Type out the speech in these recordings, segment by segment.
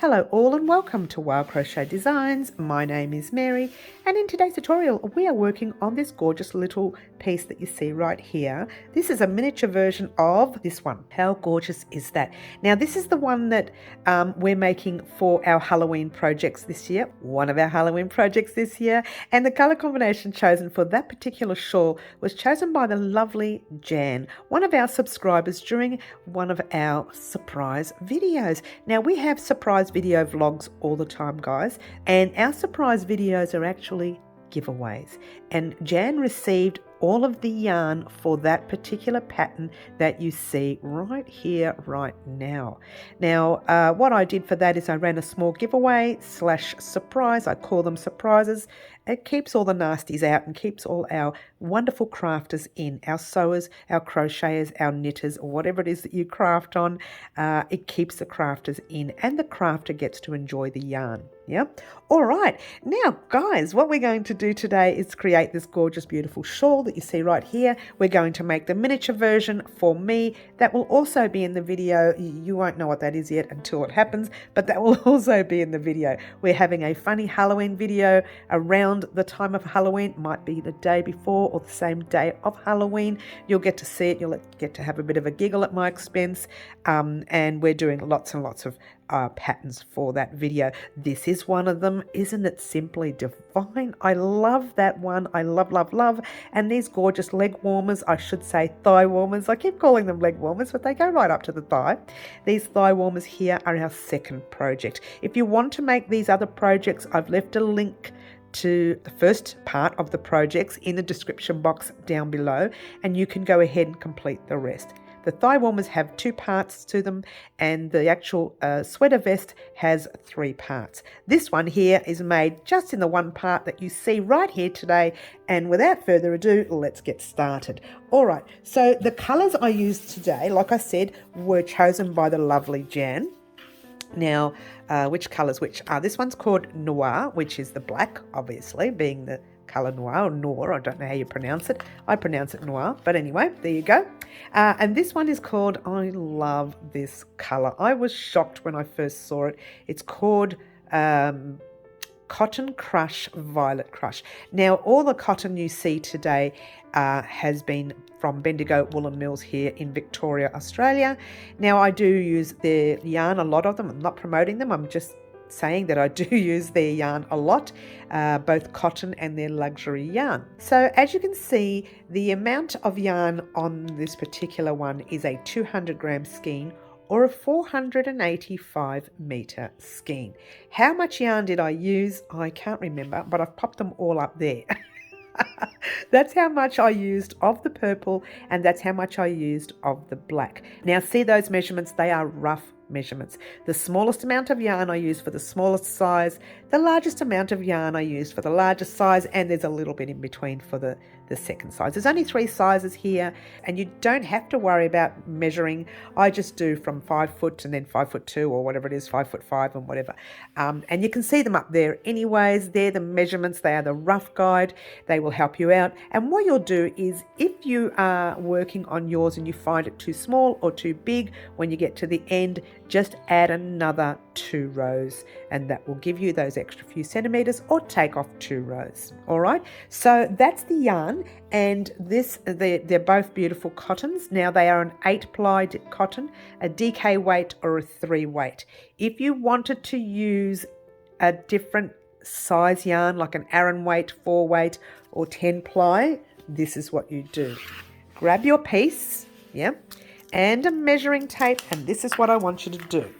Hello all and welcome to Wild Crochet Designs. My name is Mary and in today's tutorial we are working on this gorgeous little piece that you see right here. This is a miniature version of this one. How gorgeous is that? Now this is the one that we're making for our Halloween projects this year. One of our Halloween projects this year, and the colour combination chosen for that particular shawl was chosen by the lovely Jan, one of our subscribers during one of our surprise videos. Now we have surprise video vlogs all the time, guys, and our surprise videos are actually giveaways, and Jan received all of the yarn for that particular pattern that you see right here right now. Now what I did for that is I ran a small giveaway / surprise. I call them surprises. It keeps all the nasties out and keeps all our wonderful crafters in, our sewers, our crocheters, our knitters, or whatever it is that you craft on. It keeps the crafters in and the crafter gets to enjoy the yarn. Yeah. All right. Now, guys, what we're going to do today is create this gorgeous, beautiful shawl that you see right here. We're going to make the miniature version for me. That will also be in the video. You won't know what that is yet until it happens, but that will also be in the video. We're having a funny Halloween video around the time of Halloween. It might be the day before or the same day of Halloween. You'll get to see it. You'll get to have a bit of a giggle at my expense. And we're doing lots and lots of patterns for that video. This is one of them. Isn't it simply divine? I love that one. I love, love, love. And these gorgeous leg warmers, I should say thigh warmers. I keep calling them leg warmers, but they go right up to the thigh. These thigh warmers here are our second project. If you want to make these other projects, I've left a link to the first part of the projects in the description box down below, and you can go ahead and complete the rest. The thigh warmers have 2 parts to them, and the actual sweater vest has 3 parts. This one here is made just in the one part that you see right here today, and without further ado, let's get started. All right, so the colours I used today, like I said, were chosen by the lovely Jan. Now, which colours which are? This one's called Noir, which is the black, obviously, being the colour noir, or noir, I don't know how you pronounce it. I pronounce it noir, but anyway, there you go. And this one is called, I love this colour. I was shocked when I first saw it. It's called Cotton Crush Violet Crush. Now, all the cotton you see today has been from Bendigo Woolen Mills here in Victoria, Australia. Now, I do use their yarn, a lot of them. I'm not promoting them. I'm just saying that I do use their yarn a lot, both cotton and their luxury yarn. So as you can see, the amount of yarn on this particular one is a 200 gram skein or a 485 metre skein. How much yarn did I use? I can't remember, but I've popped them all up there. That's how much I used of the purple, and that's how much I used of the black. Now see those measurements, they are rough measurements. The smallest amount of yarn I used for the smallest size, the largest amount of yarn I used for the largest size, and there's a little bit in between for the second size. There's only 3 sizes here, and you don't have to worry about measuring. I just do from 5 foot and then 5'2" or whatever it is, 5'5" and whatever. And you can see them up there anyways. They're the measurements. They are the rough guide. They will help you out. And what you'll do is, if you are working on yours and you find it too small or too big, when you get to the end, just add another 2 rows, and that will give you those extra few centimeters, or take off 2 rows. All right, so that's the yarn, and they're both beautiful cottons. Now they are an 8-ply cotton, a DK weight or a 3 weight. If you wanted to use a different size yarn, like an Aran weight, 4 weight or 10-ply, this is what you do. Grab your piece, yeah, and a measuring tape, and this is what I want you to do.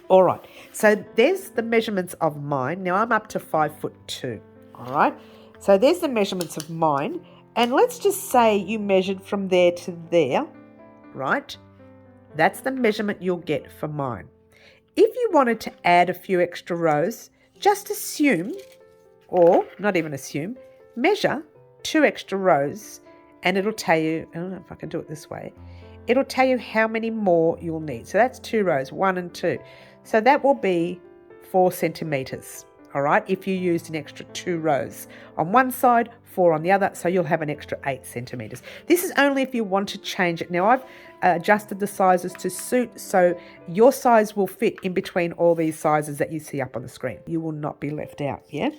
All right, so there's the measurements of mine. Now I'm up to 5'2", all right? So there's the measurements of mine, and let's just say you measured from there to there, right? That's the measurement you'll get for mine. If you wanted to add a few extra rows, just assume, or not even assume, measure 2 extra rows, and it'll tell you, I don't know if I can do it this way, it'll tell you how many more you'll need. So that's 2 rows, 1 and 2. So that will be 4 centimeters, all right, if you used an extra 2 rows on one side, 4 on the other, so you'll have an extra 8 centimeters. This is only if you want to change it. Now adjusted the sizes to suit, so your size will fit in between all these sizes that you see up on the screen. You will not be left out, yeah?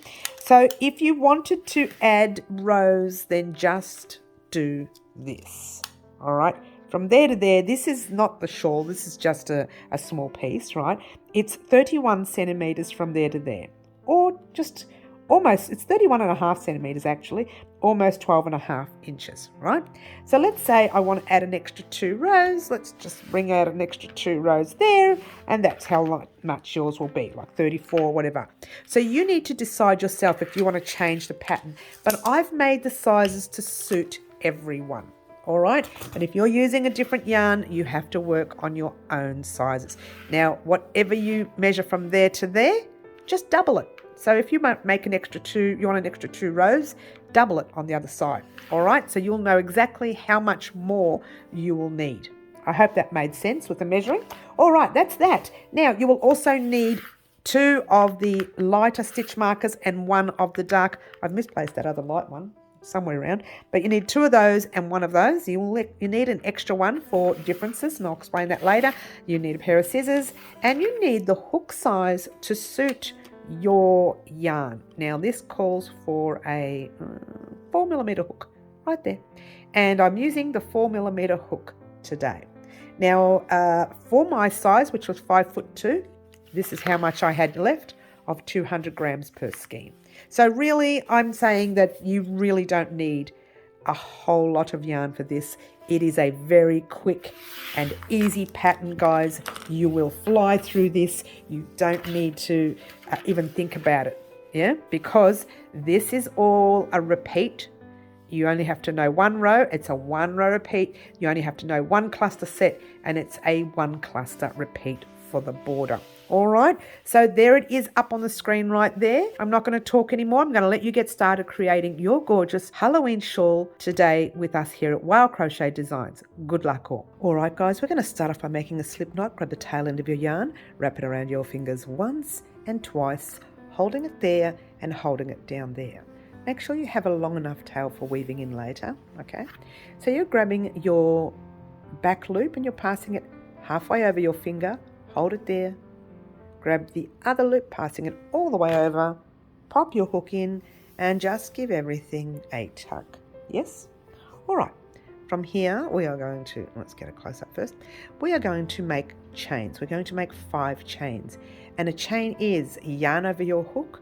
So if you wanted to add rows, then just do this, all right? From there to there, this is not the shawl, this is just a small piece, right? It's 31 centimeters from there to there, or just almost, it's 31.5 centimeters actually, almost 12.5 inches, right? So let's say I want to add an extra 2 rows. Let's just bring out an extra 2 rows there, and that's how much yours will be, like 34, whatever. So you need to decide yourself if you want to change the pattern, but I've made the sizes to suit everyone. All right, and if you're using a different yarn, you have to work on your own sizes. Now, whatever you measure from there to there, just double it. So if you make an extra 2, you want an extra 2 rows, double it on the other side. All right, so you'll know exactly how much more you will need. I hope that made sense with the measuring. All right, that's that. Now, you will also need 2 of the lighter stitch markers and 1 of the dark. I've misplaced that other light one somewhere around, but you need 2 of those and 1 of those. You need an extra one for differences, and I'll explain that later. You need a pair of scissors, and you need the hook size to suit your yarn. Now this calls for a 4mm hook right there, and I'm using the 4mm hook today. Now for my size, which was 5'2", this is how much I had left of 200 grams per skein. So really, I'm saying that you really don't need a whole lot of yarn for this. It is a very quick and easy pattern, guys. You will fly through this. You don't need to even think about it, yeah? Because this is all a repeat. You only have to know 1 row. It's a 1 row repeat. You only have to know 1 cluster set, and it's a 1 cluster repeat for the border. All right, so there it is up on the screen right there. I'm not going to talk anymore. I'm going to let you get started creating your gorgeous Halloween shawl today with us here at Wow Crochet Designs. Good luck all. All right, guys, we're going to start off by making a slip knot. Grab the tail end of your yarn, wrap it around your fingers once and twice, holding it there and holding it down there. Make sure you have a long enough tail for weaving in later, okay? So you're grabbing your back loop and you're passing it halfway over your finger, hold it there, grab the other loop, passing it all the way over, pop your hook in, and just give everything a tug. Yes? All right. From here, we are going to, let's get a close up first. We are going to make chains. We're going to make 5 chains. And a chain is yarn over your hook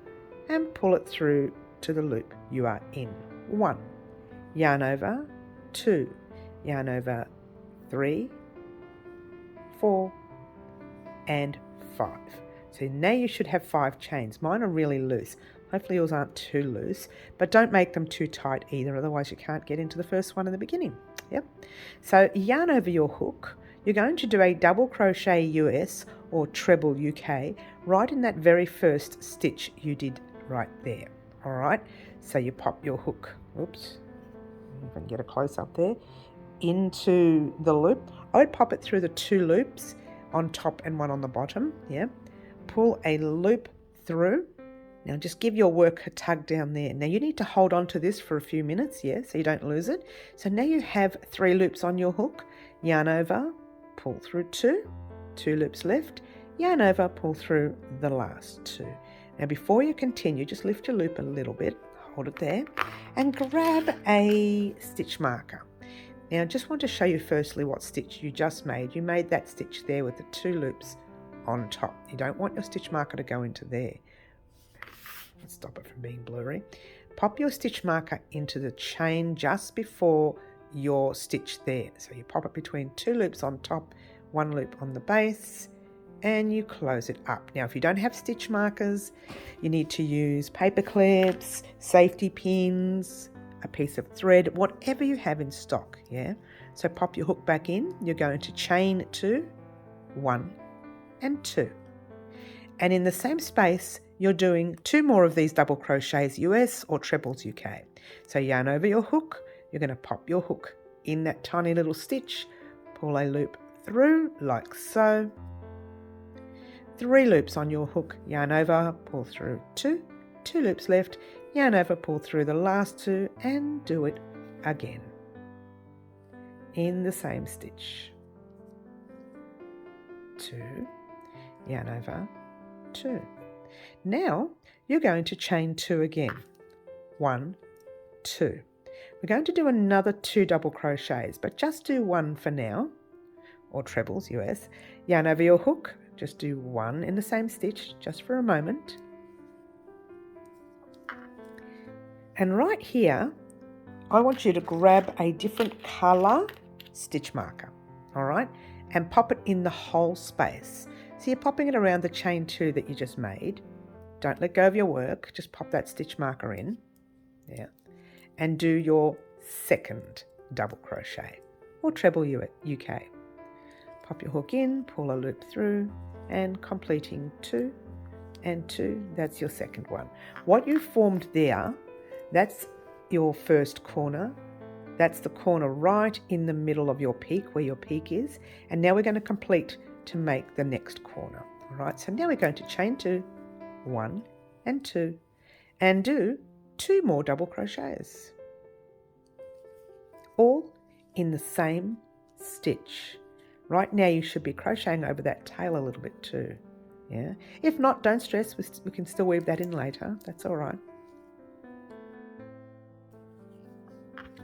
and pull it through to the loop you are in. 1, yarn over, 2, yarn over, 3, 4, and 5. So now you should have 5 chains. Mine are really loose. Hopefully yours aren't too loose, but don't make them too tight either, otherwise you can't get into the first one in the beginning. Yep. So yarn over your hook. You're going to do a double crochet US or treble UK right in that very first stitch you did right there. All right. So you pop your hook. Oops. If I can get a close up there. Into the loop. I would pop it through the 2 loops on top and 1 on the bottom. Yeah. Pull a loop through. Now just give your work a tug down there. Now you need to hold on to this for a few minutes, yeah, so you don't lose it. So now you have 3 loops on your hook. Yarn over, pull through 2 loops left, yarn over, pull through the last 2. Now before you continue, just lift your loop a little bit, hold it there, and grab a stitch marker. Now I just want to show you firstly what stitch you just made. You made that stitch there with the 2 loops on top. You don't want your stitch marker to go into there. Let's stop it from being blurry. Pop your stitch marker into the chain just before your stitch there. So you pop it between 2 loops on top, 1 loop on the base, and you close it up. Now if you don't have stitch markers, you need to use paper clips, safety pins, a piece of thread, whatever you have in stock, yeah? So pop your hook back in. You're going to chain 2, 1, and 2. And in the same space, you're doing 2 more of these double crochets US or trebles UK. So yarn over your hook, you're going to pop your hook in that tiny little stitch, pull a loop through like so, 3 loops on your hook, yarn over, pull through 2 loops left, yarn over, pull through the last 2, and do it again in the same stitch. 2, yarn over, 2. Now you're going to chain 2 again. 1, 2. We're going to do another 2 double crochets, but just do 1 for now, or trebles, US. Yarn over your hook, just do 1 in the same stitch, just for a moment. And right here, I want you to grab a different colour stitch marker, all right, and pop it in the whole space. So you're popping it around the chain 2 that you just made. Don't let go of your work, just pop that stitch marker in, yeah, and do your second double crochet, or treble UK. Pop your hook in, pull a loop through, and completing 2 and 2, that's your second one. What you formed there, that's your first corner. That's the corner right in the middle of your peak, where your peak is. And now we're going to complete to make the next corner. All right, so now we're going to chain 2, 1 and 2, and do 2 more double crochets, all in the same stitch. Right now you should be crocheting over that tail a little bit too. Yeah. If not, don't stress. We can still weave that in later. That's all right.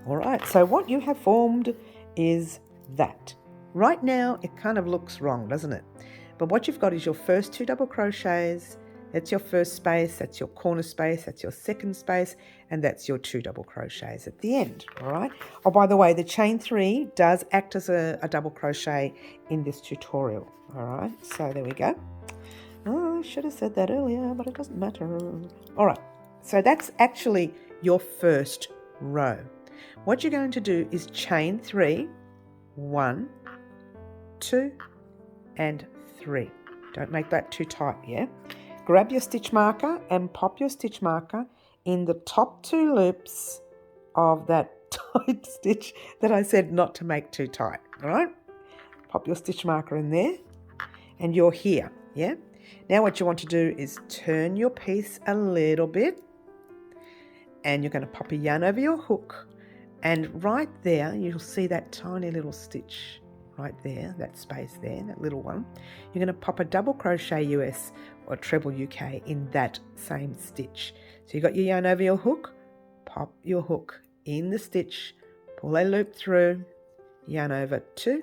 All right, so what you have formed is that. Right now, it kind of looks wrong, doesn't it? But what you've got is your first 2 double crochets. That's your first space, that's your corner space, that's your second space, and that's your 2 double crochets at the end, all right? Oh, by the way, the chain 3 does act as a double crochet in this tutorial, all right? So there we go. Oh, I should have said that earlier, but it doesn't matter. All right, so that's actually your first row. What you're going to do is chain 3, 1, 2, and 3. Don't make that too tight, yeah? Grab your stitch marker and pop your stitch marker in the top 2 loops of that tight stitch that I said not to make too tight, all right? Pop your stitch marker in there and you're here, yeah? Now what you want to do is turn your piece a little bit and you're going to pop a yarn over your hook, and right there you'll see that tiny little stitch right there, that space there, that little one. You're going to pop a double crochet US or treble UK in that same stitch. So you got your yarn over your hook, pop your hook in the stitch, pull a loop through, yarn over 2,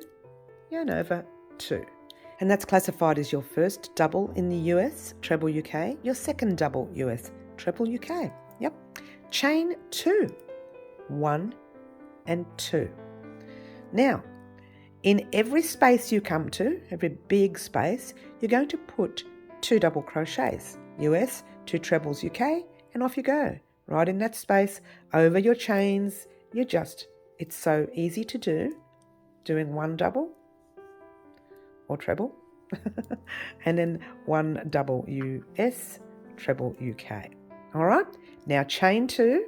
yarn over 2. And that's classified as your first double in the US, treble UK, your second double US, treble UK. Yep. Chain 2, 1 and 2. Now, in every space you come to, every big space, you're going to put 2 double crochets, US, 2 trebles UK, and off you go. Right in that space, over your chains, it's so easy to do, doing 1 double or treble, and then 1 double US, treble UK. All right, now chain 2,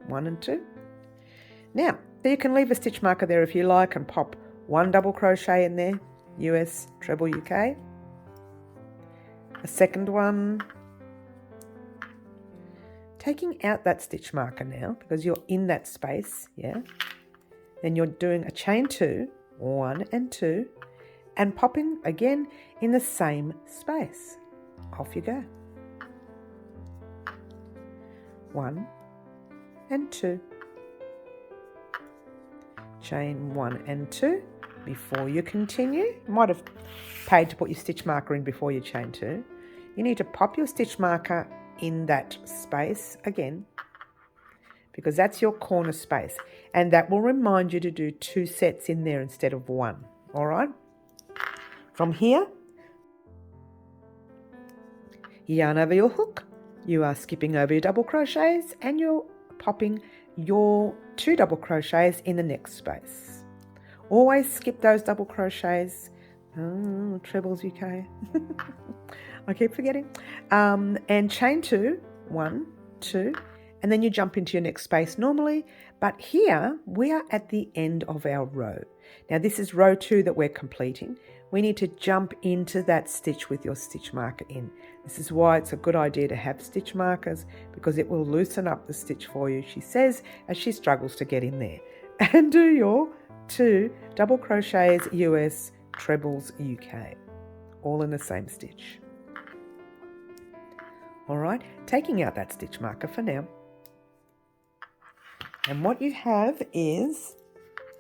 1 and 2. Now, you can leave a stitch marker there if you like and pop 1 double crochet in there, US, treble UK, a second one, taking out that stitch marker now because you're in that space, yeah, then you're doing a chain 2, 1 and 2, and popping again in the same space. Off you go. 1 and 2. Chain 1 and 2 before you continue. You might have paid to put your stitch marker in before you chain 2. You need to pop your stitch marker in that space again because that's your corner space, and that will remind you to do 2 sets in there instead of 1. All right? From here, yarn over your hook. You are skipping over your double crochets and you're popping your 2 double crochets in the next space. Always skip those double crochets. Oh, trebles UK. I keep forgetting. And chain 2, 1, 2, and then you jump into your next space normally. But here we are at the end of our row. Now this is row 2 that we're completing. We need to jump into that stitch with your stitch marker in. This is why it's a good idea to have stitch markers, because it will loosen up the stitch for you, she says, as she struggles to get in there. And do your 2 double crochets US, trebles UK. all in the same stitch. All right, taking out that stitch marker for now. And what you have is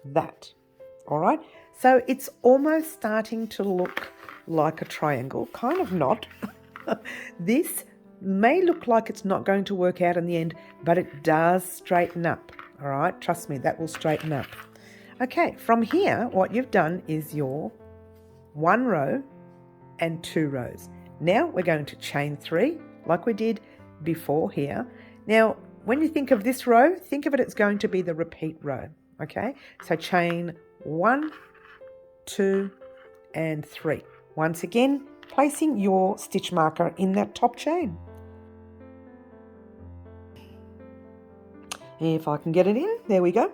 that. All right, so it's almost starting to look like a triangle, kind of not. This may look like it's not going to work out in the end, but it does straighten up. All right, trust me, that will straighten up. Okay, from here, what you've done is your 1 row and 2 rows. Now we're going to chain 3 like we did before here. Now, when you think of this row, think of it as going to be the repeat row. Okay, so chain 1, 2, and 3. Once again, placing your stitch marker in that top chain. If I can get it in, there we go.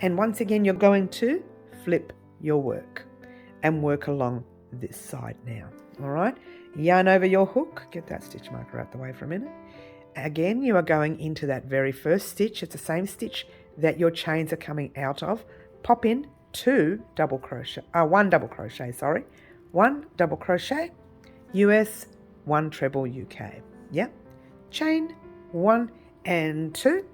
And once again, you're going to flip your work and work along this side now. All right, yarn over your hook, get that stitch marker out the way for a minute. Again, you are going into that very first stitch. It's the same stitch that your chains are coming out of. Pop in 1 double crochet, 1 double crochet, US, 1 treble UK. Yeah, chain 1 and 2.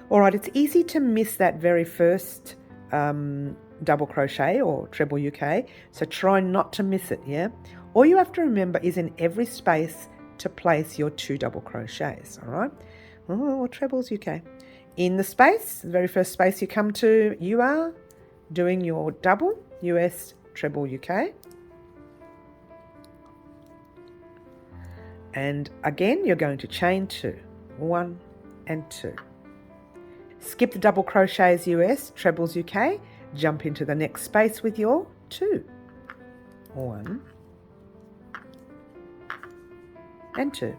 All right, it's easy to miss that very first double crochet or treble UK, so try not to miss it, yeah? All you have to remember is in every space to place your 2 double crochets, all right? Oh, trebles UK. In the space, the very first space you come to, you are doing your double US treble UK. And again, you're going to chain 2, 1 and 2. Skip the double crochets US, trebles UK, jump into the next space with your 2, 1 and 2.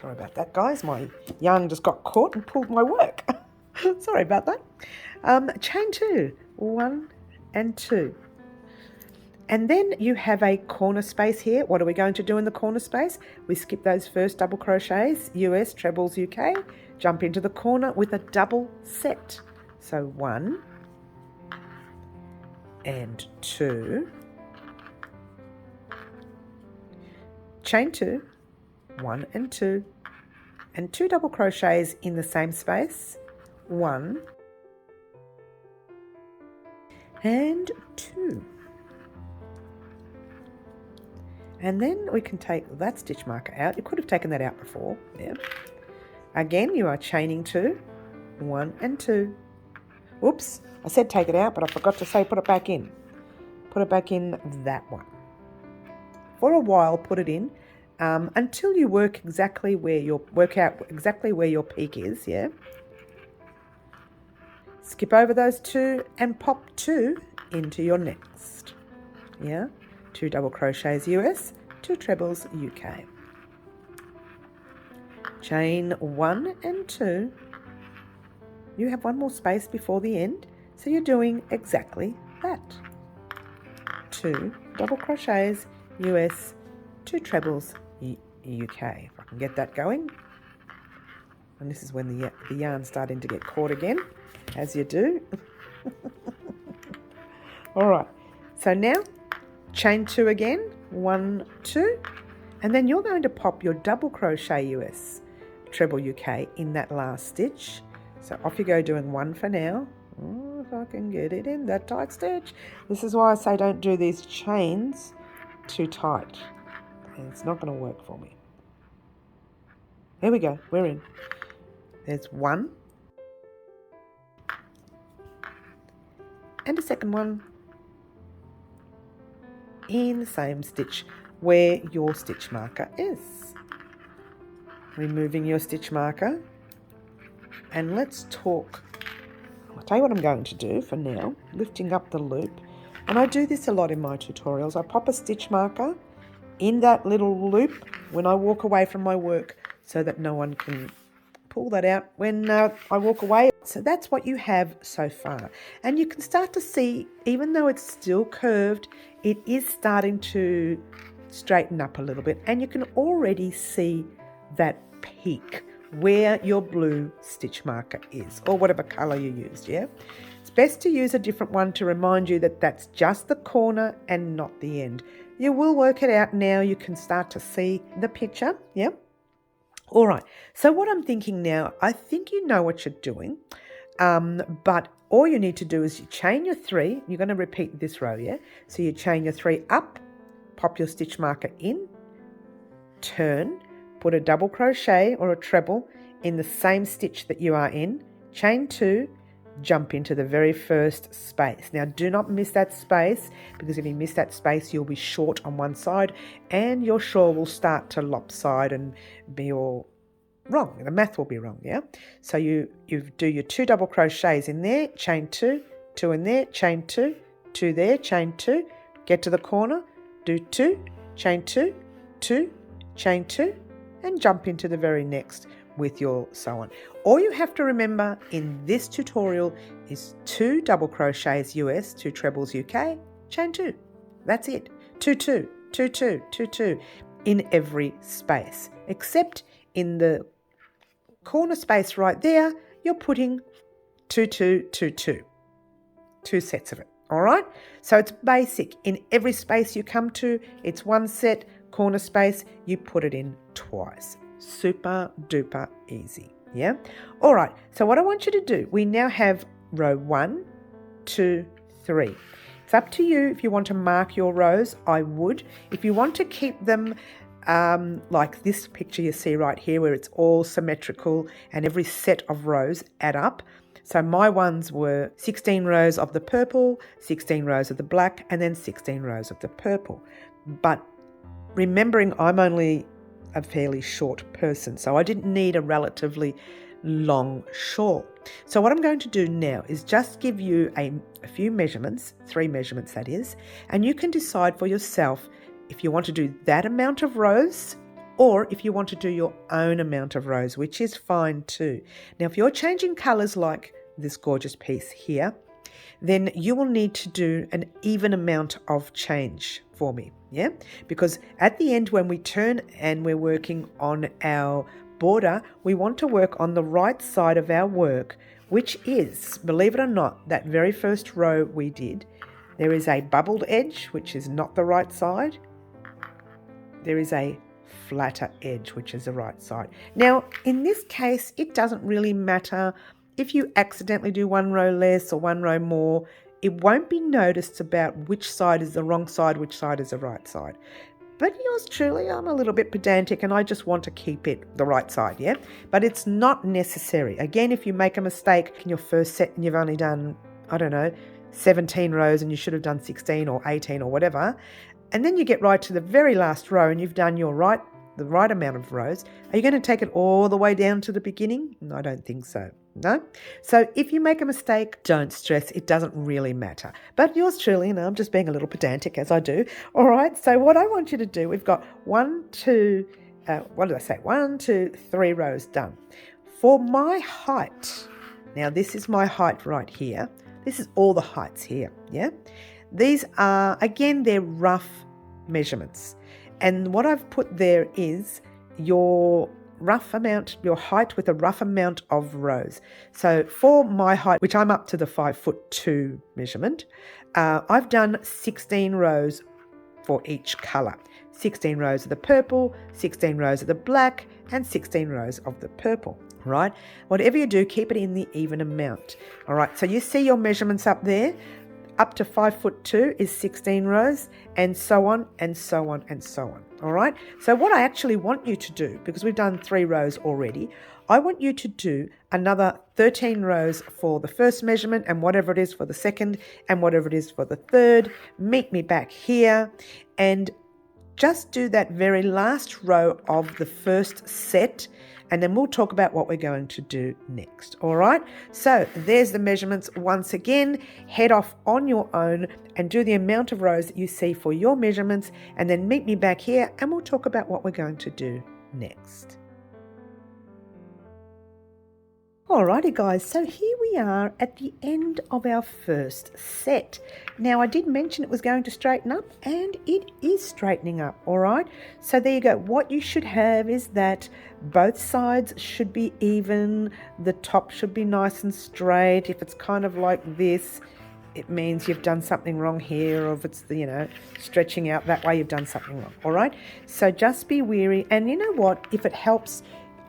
Sorry about that, guys. My yarn just got caught and pulled my work. Sorry about that. Chain 2, 1 and 2. And then you have a corner space here. What are we going to do in the corner space? We skip those first double crochets, US, trebles, UK, jump into the corner with a double set. So 1 and 2, chain 2, 1 and 2, and 2 double crochets in the same space, 1 and 2. And then we can take that stitch marker out. You could have taken that out before. Yeah. Again, you are chaining 2, 1 and 2. Oops, I said take it out, but I forgot to say put it back in. Put it back in that one. For a while, put it in until you work out exactly where your peak is. Yeah. Skip over those 2 and pop 2 into your next. Yeah. 2 double crochets US, 2 trebles UK. Chain 1 and 2. You have one more space before the end, so you're doing exactly that. 2 double crochets US, 2 trebles UK. If I can get that going. And this is when the yarn's starting to get caught again, as you do. All right, so now chain 2 again, 1, 2, and then you're going to pop your double crochet US, treble UK in that last stitch. So off you go doing 1 for now. Oh, if I can get it in that tight stitch. This is why I say don't do these chains too tight. It's not going to work for me. There we go, we're in. There's 1. And a second one in the same stitch where your stitch marker is. Removing your stitch marker, and let's talk. I'll tell you what I'm going to do for now, lifting up the loop. And I do this a lot in my tutorials. I pop a stitch marker in that little loop when I walk away from my work so that no one can pull that out when I walk away. So that's what you have so far. And you can start to see, even though it's still curved, it is starting to straighten up a little bit. And you can already see that peak where your blue stitch marker is, or whatever colour you used, yeah? It's best to use a different one to remind you that that's just the corner and not the end. You will work it out now. You can start to see the picture, yeah? All right, so what I'm thinking now, I think you know what you're doing, but all you need to do is you chain your 3. You're going to repeat this row, yeah? So you chain your 3 up, pop your stitch marker in, turn, put a double crochet or a treble in the same stitch that you are in, chain 2, jump into the very first space. Now do not miss that space, because if you miss that space you'll be short on one side and your shawl will start to lopside and be all wrong. The math will be wrong, yeah? So you do your 2 double crochets in there, chain 2, 2 in there, chain 2, 2 there, chain 2, get to the corner, do 2, chain 2, 2, chain 2, and jump into the very next with your sew on. All you have to remember in this tutorial is 2 double crochets US, 2 trebles UK, chain 2. That's it. 2, 2, 2, 2, 2, 2 in every space, except in the corner space right there, you're putting 2, 2, 2, 2. 2 sets of it. All right? So it's basic. In every space you come to, it's 1 set. Corner space, you put it in twice. Super duper easy, yeah? All right, so what I want you to do, we now have row 1, 2, 3. It's up to you if you want to mark your rows. I would. If you want to keep them like this picture you see right here, where it's all symmetrical and every set of rows add up. So my ones were 16 rows of the purple, 16 rows of the black, and then 16 rows of the purple. But remembering I'm only a fairly short person, so I didn't need a relatively long shawl. So what I'm going to do now is just give you a few measurements, 3 measurements that is, and you can decide for yourself if you want to do that amount of rows or if you want to do your own amount of rows, which is fine too. Now if you're changing colours like this gorgeous piece here, then you will need to do an even amount of change for me, yeah? Because at the end when we turn and we're working on our border, we want to work on the right side of our work, which is, believe it or not, that very first row we did. There is a bubbled edge, which is not the right side. There is a flatter edge, which is the right side. Now, in this case, it doesn't really matter if you accidentally do 1 row less or 1 row more. It won't be noticed about which side is the wrong side, which side is the right side. But yours truly, I'm a little bit pedantic and I just want to keep it the right side, yeah? But it's not necessary. Again, if you make a mistake in your first set and you've only done, I don't know, 17 rows and you should have done 16 or 18 or whatever, and then you get right to the very last row and you've done the right amount of rows, are you going to take it all the way down to the beginning? I don't think so. No? So if you make a mistake, don't stress. It doesn't really matter. But yours truly, I'm just being a little pedantic as I do. All right, so what I want you to do, we've got 1, 2, 3 rows done. For my height, now this is my height right here. This is all the heights here, yeah? These are, again, they're rough measurements. And what I've put there is your rough amount, your height with a rough amount of rows. So for my height, which I'm up to the 5'2" measurement, I've done 16 rows for each colour. 16 rows of the purple, 16 rows of the black, and 16 rows of the purple, right? Whatever you do, keep it in the even amount. All right, so you see your measurements up there. Up to 5'2" is 16 rows, and so on and so on and so on. All right. So what I actually want you to do, because we've done 3 rows already, I want you to do another 13 rows for the first measurement and whatever it is for the second and whatever it is for the third. Meet me back here and just do that very last row of the first set, and then we'll talk about what we're going to do next. All right, so there's the measurements. Once again, head off on your own and do the amount of rows that you see for your measurements, and then meet me back here and we'll talk about what we're going to do next. Alrighty guys, so here we are at the end of our first set. Now I did mention it was going to straighten up, and it is straightening up, alright? So there you go. What you should have is that both sides should be even, the top should be nice and straight. If it's kind of like this, it means you've done something wrong here, or if it's, stretching out that way, you've done something wrong, alright? So just be wary, and you know what, if it helps,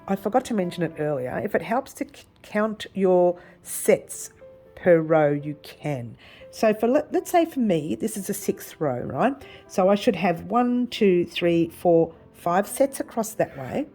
I forgot to mention it earlier, if it helps to count your sets per row, you can. So let's say for me, this is a 6th row, right? So I should have 1, 2, 3, 4, 5 sets across that way.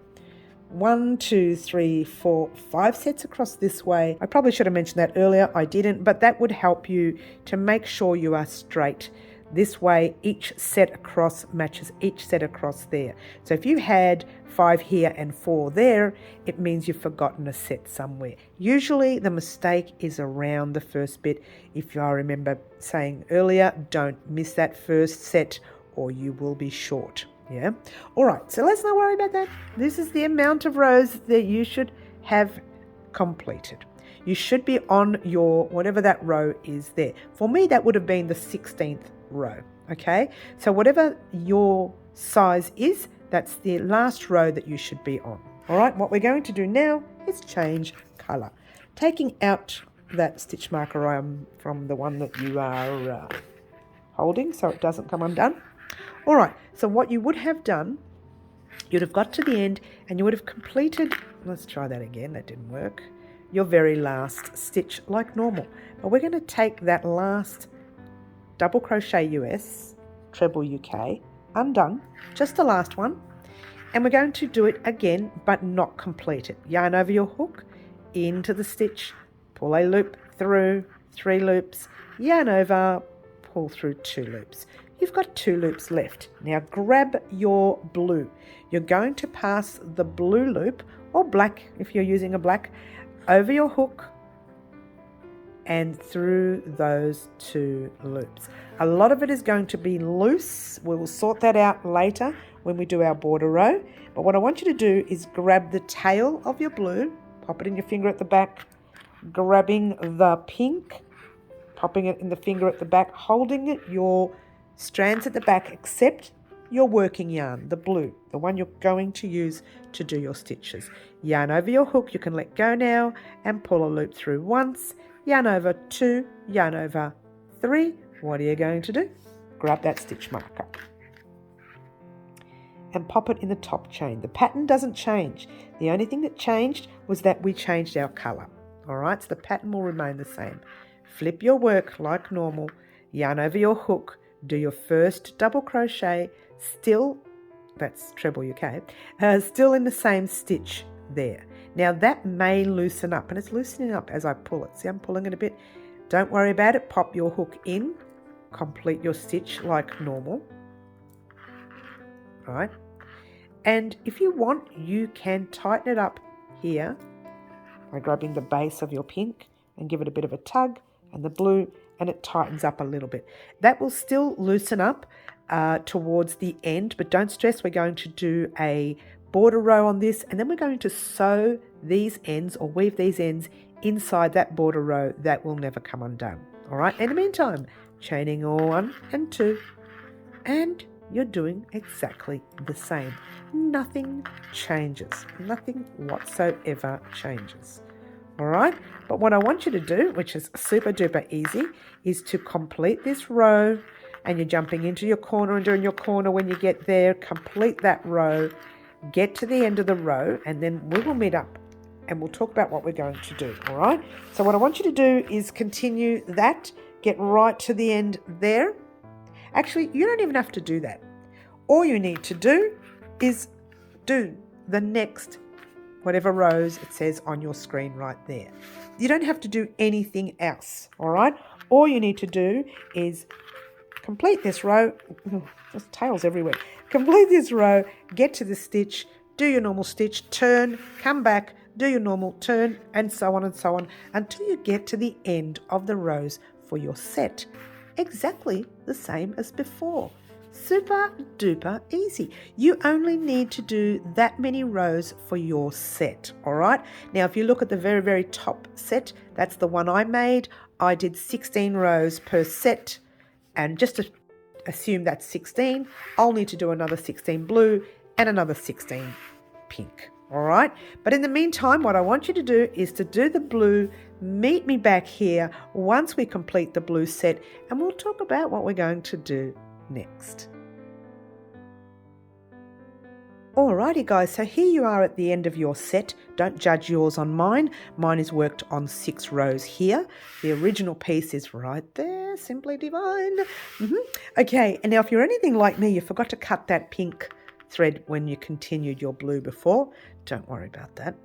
1, 2, 3, 4, 5 sets across this way. I probably should have mentioned that earlier. I didn't, but that would help you to make sure you are straight. This way, each set across matches each set across there. So if you had 5 here and 4 there, it means you've forgotten a set somewhere. Usually the mistake is around the first bit. If I remember saying earlier, don't miss that first set or you will be short. Yeah. All right. So let's not worry about that. This is the amount of rows that you should have completed. You should be on your, whatever that row is there. For me, that would have been the 16th row. Okay. So whatever your size is, that's the last row that you should be on. All right. What we're going to do now is change color. Taking out that stitch marker from the one that you are holding so it doesn't come undone. All right, so what you would have done, you'd have got to the end and you would have completed, let's try that again, that didn't work, your very last stitch like normal. But we're going to take that last double crochet US, treble UK, undone, just the last one, and we're going to do it again but not complete it. Yarn over your hook, into the stitch, pull a loop through, 3 loops, yarn over, pull through 2 loops. You've got 2 loops left. Now grab your blue. You're going to pass the blue loop, or black if you're using a black, over your hook and through those 2 loops. A lot of it is going to be loose. We will sort that out later when we do our border row. But what I want you to do is grab the tail of your blue, pop it in your finger at the back, grabbing the pink, popping it in the finger at the back, holding it, your strands at the back, except your working yarn, the blue, the one you're going to use to do your stitches. Yarn over your hook, you can let go now and pull a loop through once, yarn over 2, yarn over 3. What are you going to do? Grab that stitch marker and pop it in the top chain. The pattern doesn't change. The only thing that changed was that we changed our colour. All right, so the pattern will remain the same. Flip your work like normal, yarn over your hook, do your first double crochet, still, that's treble UK, still in the same stitch there. Now that may loosen up, and it's loosening up as I pull it. See, I'm pulling it a bit. Don't worry about it. Pop your hook in, complete your stitch like normal. All right. And if you want, you can tighten it up here by grabbing the base of your pink and give it a bit of a tug, and the blue, and it tightens up a little bit. That will still loosen up towards the end, but don't stress, we're going to do a border row on this, and then we're going to sew these ends or weave these ends inside that border row. That will never come undone. All right, in the meantime, chaining 1 and 2, and you're doing exactly the same. Nothing changes. Nothing whatsoever changes. All right, but what I want you to do, which is super duper easy, is to complete this row, and you're jumping into your corner and doing your corner. When you get there, complete that row, get to the end of the row, and then we will meet up and we'll talk about what we're going to do. All right, so what I want you to do is continue that, get right to the end there. Actually, you don't even have to do that. All you need to do is do the next whatever rows it says on your screen right there. You don't have to do anything else, all right? All you need to do is complete this row. There's tails everywhere. Complete this row, get to the stitch, do your normal stitch, turn, come back, do your normal turn, and so on until you get to the end of the rows for your set. Exactly the same as before. Super duper easy. You only need to do that many rows for your set, all right? Now, if you look at the very, very top set, that's the one I made. I did 16 rows per set, and just to assume that's 16, I'll need to do another 16 blue and another 16 pink, all right? But in the meantime, what I want you to do is to do the blue. Meet me back here once we complete the blue set, and we'll talk about what we're going to do next. Alrighty guys, so here you are at the end of your set. Don't judge yours on mine. Mine is worked on 6 rows here. The original piece is right there, simply divine. Okay, and now if you're anything like me, you forgot to cut that pink thread when you continued your blue before. Don't worry about that.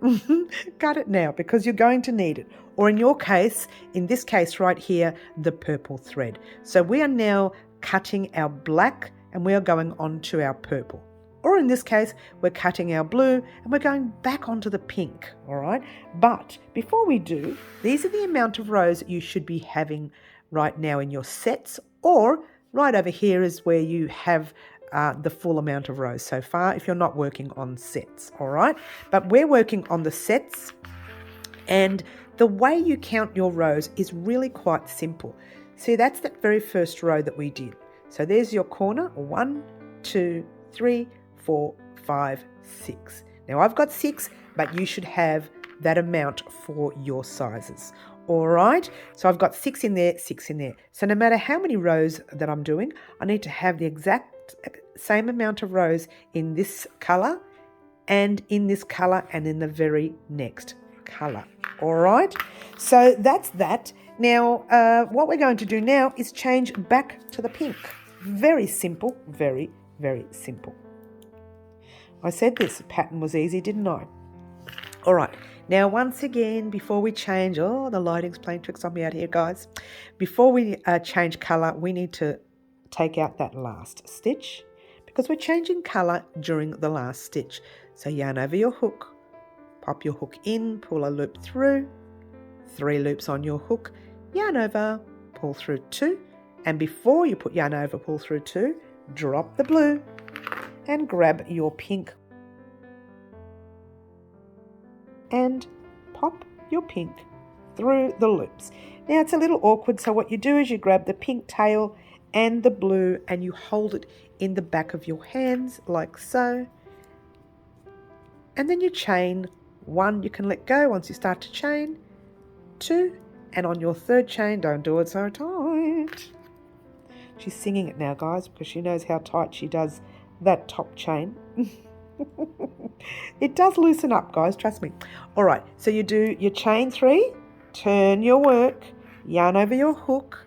Cut it now because you're going to need it. Or in your case, in this case right here, the purple thread. So we are now cutting our black and we are going on to our purple. Or in this case, we're cutting our blue and we're going back onto the pink, all right? But before we do, these are the amount of rows you should be having right now in your sets, or right over here is where you have the full amount of rows so far if you're not working on sets, all right? But we're working on the sets, and the way you count your rows is really quite simple. See, that's that very first row that we did. So there's your corner, 1, 2, 3, 4, 5, 6. Now I've got 6, but you should have that amount for your sizes. All right, so I've got 6 in there, 6 in there. So no matter how many rows that I'm doing, I need to have the exact same amount of rows in this color and in this color and in the very next color. All right, so that's that. Now what we're going to do now is change back to the pink. Very simple, very, very simple. I said this pattern was easy, didn't I? All right, now once again, before we change, oh, the lighting's playing tricks on me out here, guys. Before we change colour, we need to take out that last stitch because we're changing colour during the last stitch. So yarn over your hook, pop your hook in, pull a loop through, 3 loops on your hook, yarn over, pull through 2, and before you put yarn over, pull through 2, drop the blue, and grab your pink and pop your pink through the loops. Now it's a little awkward, so what you do is you grab the pink tail and the blue and you hold it in the back of your hands like so, and then you chain 1. You can let go once you start to chain 2, and on your 3rd chain, don't do it so tight. She's singing it now, guys, because she knows how tight she does that top chain. It does loosen up, guys, trust me. All right, so you do your chain 3, turn your work, yarn over your hook,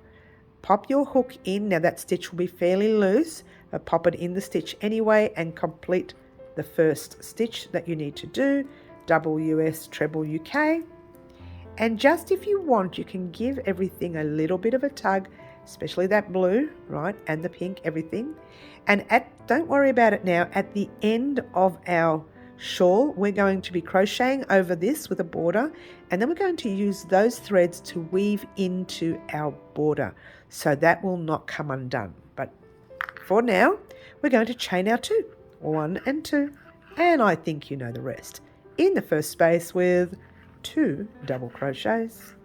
pop your hook in. Now that stitch will be fairly loose, but pop it in the stitch anyway and complete the first stitch that you need to do, double US, treble UK. And just if you want, you can give everything a little bit of a tug, especially that blue, right, and the pink, everything. And don't worry about it now, at the end of our shawl, we're going to be crocheting over this with a border, and then we're going to use those threads to weave into our border, so that will not come undone. But for now, we're going to chain our 2, 1 and 2, and I think you know the rest. In the first space with 2 double crochets.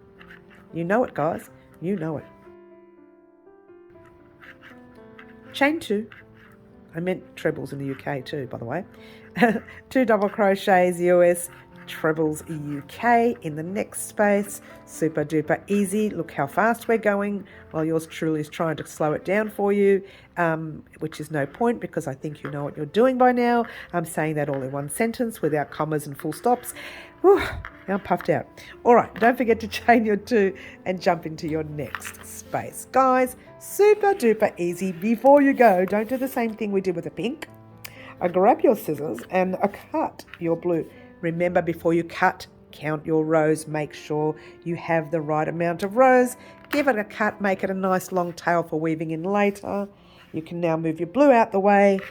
You know it, guys, you know it. Chain 2, I meant trebles in the UK too, by the way. 2 double crochets US, trebles UK in the next space. Super duper easy. Look how fast we're going while yours truly is trying to slow it down for you, which is no point because I think you know what you're doing by now. I'm saying that all in one sentence without commas and full stops. Whew, now I'm puffed out. All right, don't forget to chain your 2 and jump into your next space. Guys, super duper easy. Before you go, don't do the same thing we did with the pink. Grab your scissors and cut your blue. Remember, before you cut, count your rows. Make sure you have the right amount of rows. Give it a cut, make it a nice long tail for weaving in later. You can now move your blue out the way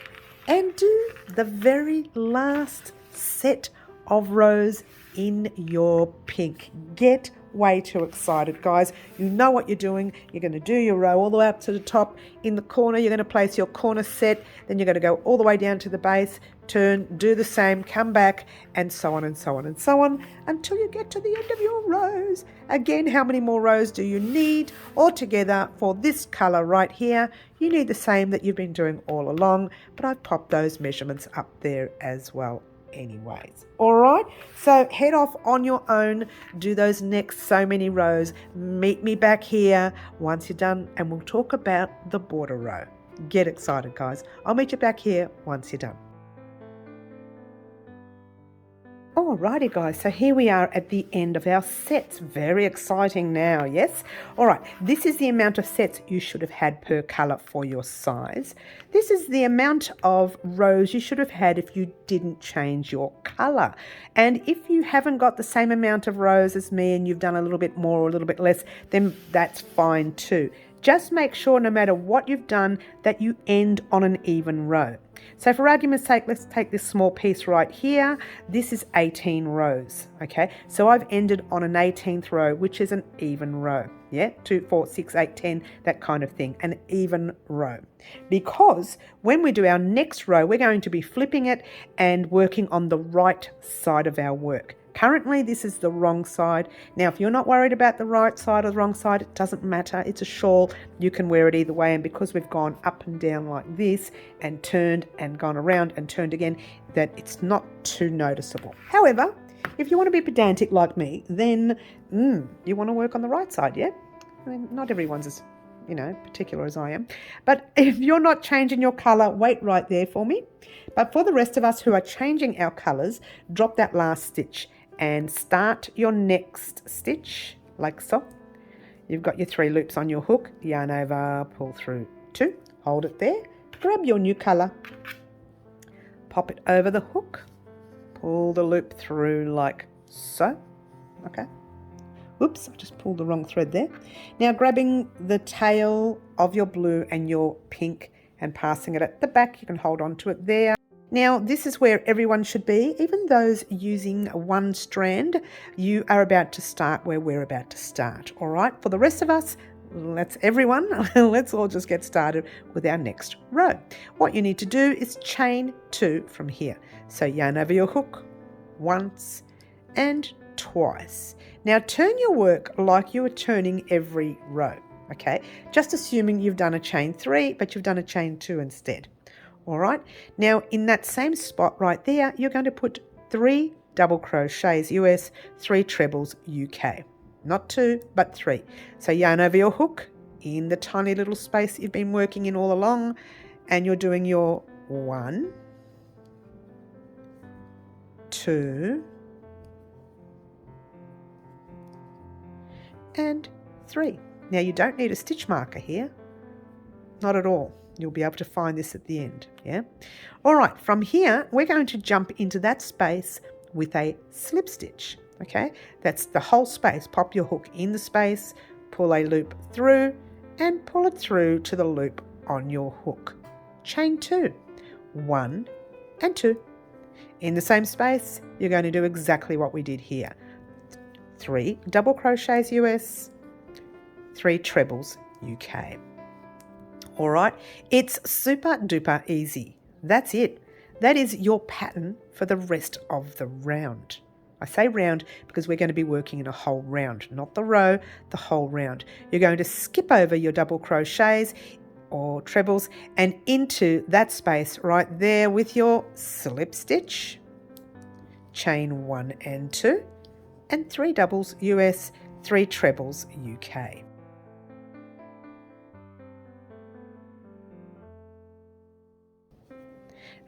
and do the very last set of rows in your pink. Get way too excited, guys. You know what you're doing. You're going to do your row all the way up to the top. In the corner, you're going to place your corner set. Then you're going to go all the way down to the base, turn, do the same, come back, and so on and so on and so on until you get to the end of your rows. Again, how many more rows do you need altogether for this color right here? You need the same that you've been doing all along, but I've popped those measurements up there as well anyways. All right, so head off on your own, do those next so many rows. Meet me back here once you're done and we'll talk about the border row. Get excited, guys. I'll meet you back here once you're done. Alrighty guys, so here we are at the end of our sets. Very exciting now, yes? Alright, this is the amount of sets you should have had per colour for your size. This is the amount of rows you should have had if you didn't change your colour. And if you haven't got the same amount of rows as me and you've done a little bit more or a little bit less, then that's fine too. Just make sure no matter what you've done that you end on an even row. So for argument's sake, let's take this small piece right here. This is 18 rows, okay? So I've ended on an 18th row, which is an even row, yeah? 2, 4, 6, 8, 10, that kind of thing, an even row. Because when we do our next row, we're going to be flipping it and working on the right side of our work. Currently, this is the wrong side. Now, if you're not worried about the right side or the wrong side, it doesn't matter. It's a shawl. You can wear it either way. And because we've gone up and down like this and turned and gone around and turned again, that it's not too noticeable. However, if you want to be pedantic like me, then you want to work on the right side, yeah? I mean, not everyone's as, particular as I am. But if you're not changing your colour, wait right there for me. But for the rest of us who are changing our colours, drop that last stitch and start your next stitch like so. You've got your 3 loops on your hook, yarn over, pull through 2, hold it there, grab your new colour, pop it over the hook, pull the loop through like so, okay. Oops, I just pulled the wrong thread there. Now grabbing the tail of your blue and your pink and passing it at the back, you can hold on to it there. Now, this is where everyone should be. Even those using one strand, you are about to start where we're about to start. All right, for the rest of us, let's all just get started with our next row. What you need to do is chain 2 from here. So yarn over your hook once and twice. Now turn your work like you are turning every row, okay? Just assuming you've done a chain 3, but you've done a chain 2 instead. All right, now in that same spot right there, you're going to put 3 double crochets US, 3 trebles UK. Not 2, but 3. So yarn over your hook in the tiny little space you've been working in all along, and you're doing your 1, 2, and 3. Now you don't need a stitch marker here, not at all. You'll be able to find this at the end, yeah? All right, from here, we're going to jump into that space with a slip stitch, okay? That's the whole space. Pop your hook in the space, pull a loop through, and pull it through to the loop on your hook. Chain 2, 1 and 2. In the same space, you're going to do exactly what we did here. 3 double crochets US, 3 trebles UK. All right, it's super duper easy. That's it. That is your pattern for the rest of the round. I say round because we're going to be working in a whole round, not the row, the whole round. You're going to skip over your double crochets or trebles and into that space right there with your slip stitch, chain 1 and 2, and 3 doubles US, 3 trebles UK.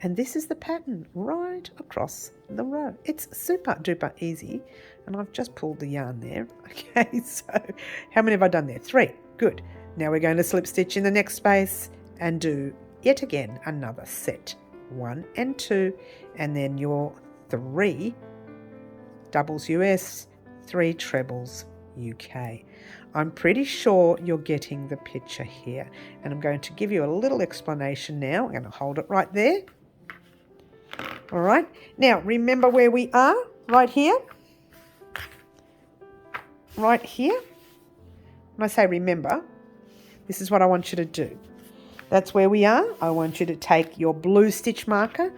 And this is the pattern right across the row. It's super duper easy. And I've just pulled the yarn there. Okay, so how many have I done there? 3. Good. Now we're going to slip stitch in the next space and do yet again another set. 1 and 2, and then your 3 doubles US, 3 trebles UK. I'm pretty sure you're getting the picture here. And I'm going to give you a little explanation now. I'm going to hold it right there. All right, now remember where we are, right here. right here, when I say remember, this is what I want you to do. That's where we are. I want you to take your blue stitch marker,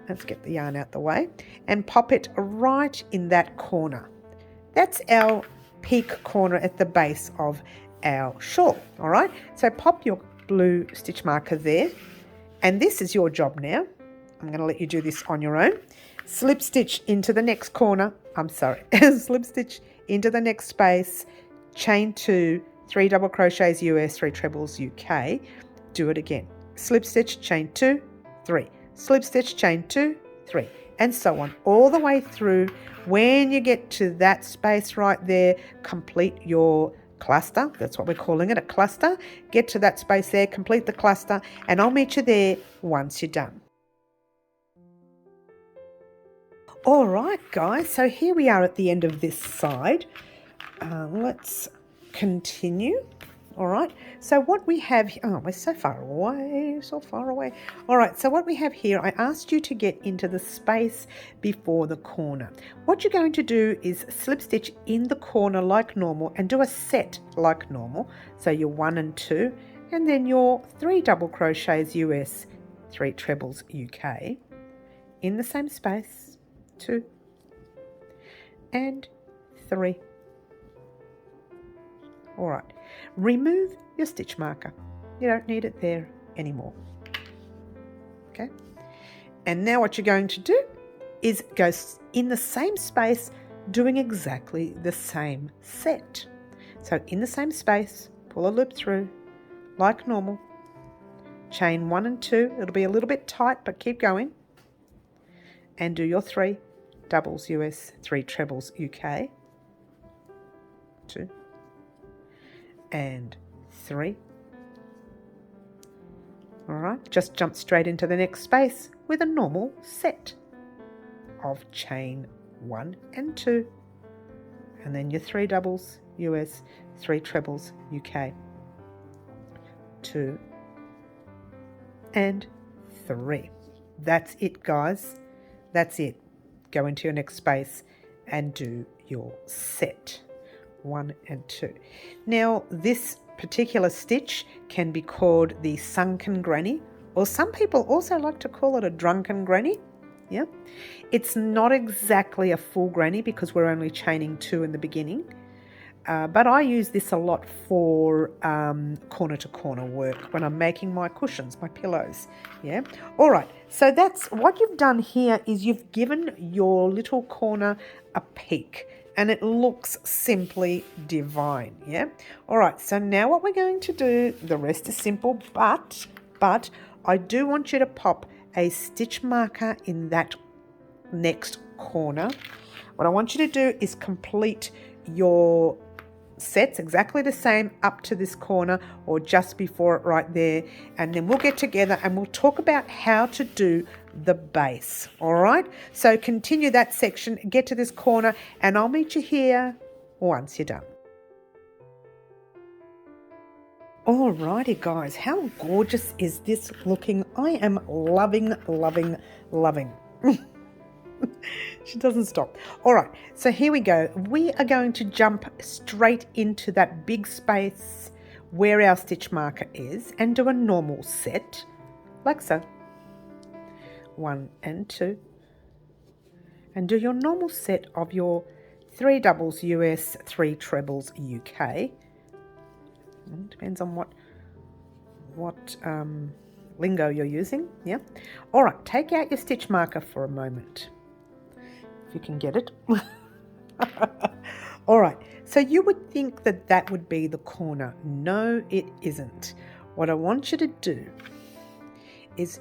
let's get the yarn out the way, and pop it right in that corner. That's our peak corner at the base of our shawl, all right? So pop your blue stitch marker there, and this is your job now. I'm going to let you do this on your own. Slip stitch into the next corner, slip stitch into the next space, chain 2, 3 double crochets US, 3 trebles UK. Do it again. Slip stitch, chain 2, 3. Slip stitch, chain 2, 3, and so on all the way through. When you get to that space right there, complete your cluster. That's what we're calling it, a cluster. Get to that space there, complete the cluster, and I'll meet you there once you're done. All right, guys, so here we are at the end of this side. Let's continue. All right, so what we have, we're so far away. All right, so what we have here, I asked you to get into the space before the corner. What you're going to do is slip stitch in the corner like normal and do a set like normal. So your 1 and 2, and then your 3 double crochets US, 3 trebles UK in the same space, 2 and 3. All right, remove your stitch marker. You don't need it there anymore. Okay, and now what you're going to do is go in the same space doing exactly the same set. So in the same space, pull a loop through like normal, chain 1 and 2. It'll be a little bit tight, but keep going, and do your 3 doubles US, 3 trebles UK, 2 and 3. All right, just jump straight into the next space with a normal set of chain 1 and 2, and then your 3 doubles US, 3 trebles UK, 2 and 3. That's it, guys. That's it. Go into your next space and do your set 1 and 2. Now, this particular stitch can be called the sunken granny, or some people also like to call it a drunken granny. Yeah, it's not exactly a full granny because we're only chaining 2 in the beginning, but I use this a lot for corner to corner work when I'm making my cushions, my pillows. Yeah, all right, so that's what you've done here. Is you've given your little corner a peek, and it looks simply divine. Yeah, all right, so now what we're going to do, the rest is simple, but I do want you to pop a stitch marker in that next corner. What I want you to do is complete your sets exactly the same up to this corner or just before it right there, and then we'll get together and we'll talk about how to do the base. All right, so continue that section, get to this corner, and I'll meet you here once you're done. Alrighty, guys, how gorgeous is this looking? I am loving. She doesn't stop. All right, so here we go. We are going to jump straight into that big space where our stitch marker is and do a normal set, like so. 1 and 2. And do your normal set of your 3 doubles US, 3 trebles UK. Depends on what lingo you're using. Yeah. All right, take out your stitch marker for a moment, if you can get it. All right, so you would think that that would be the corner. No, it isn't. What I want you to do is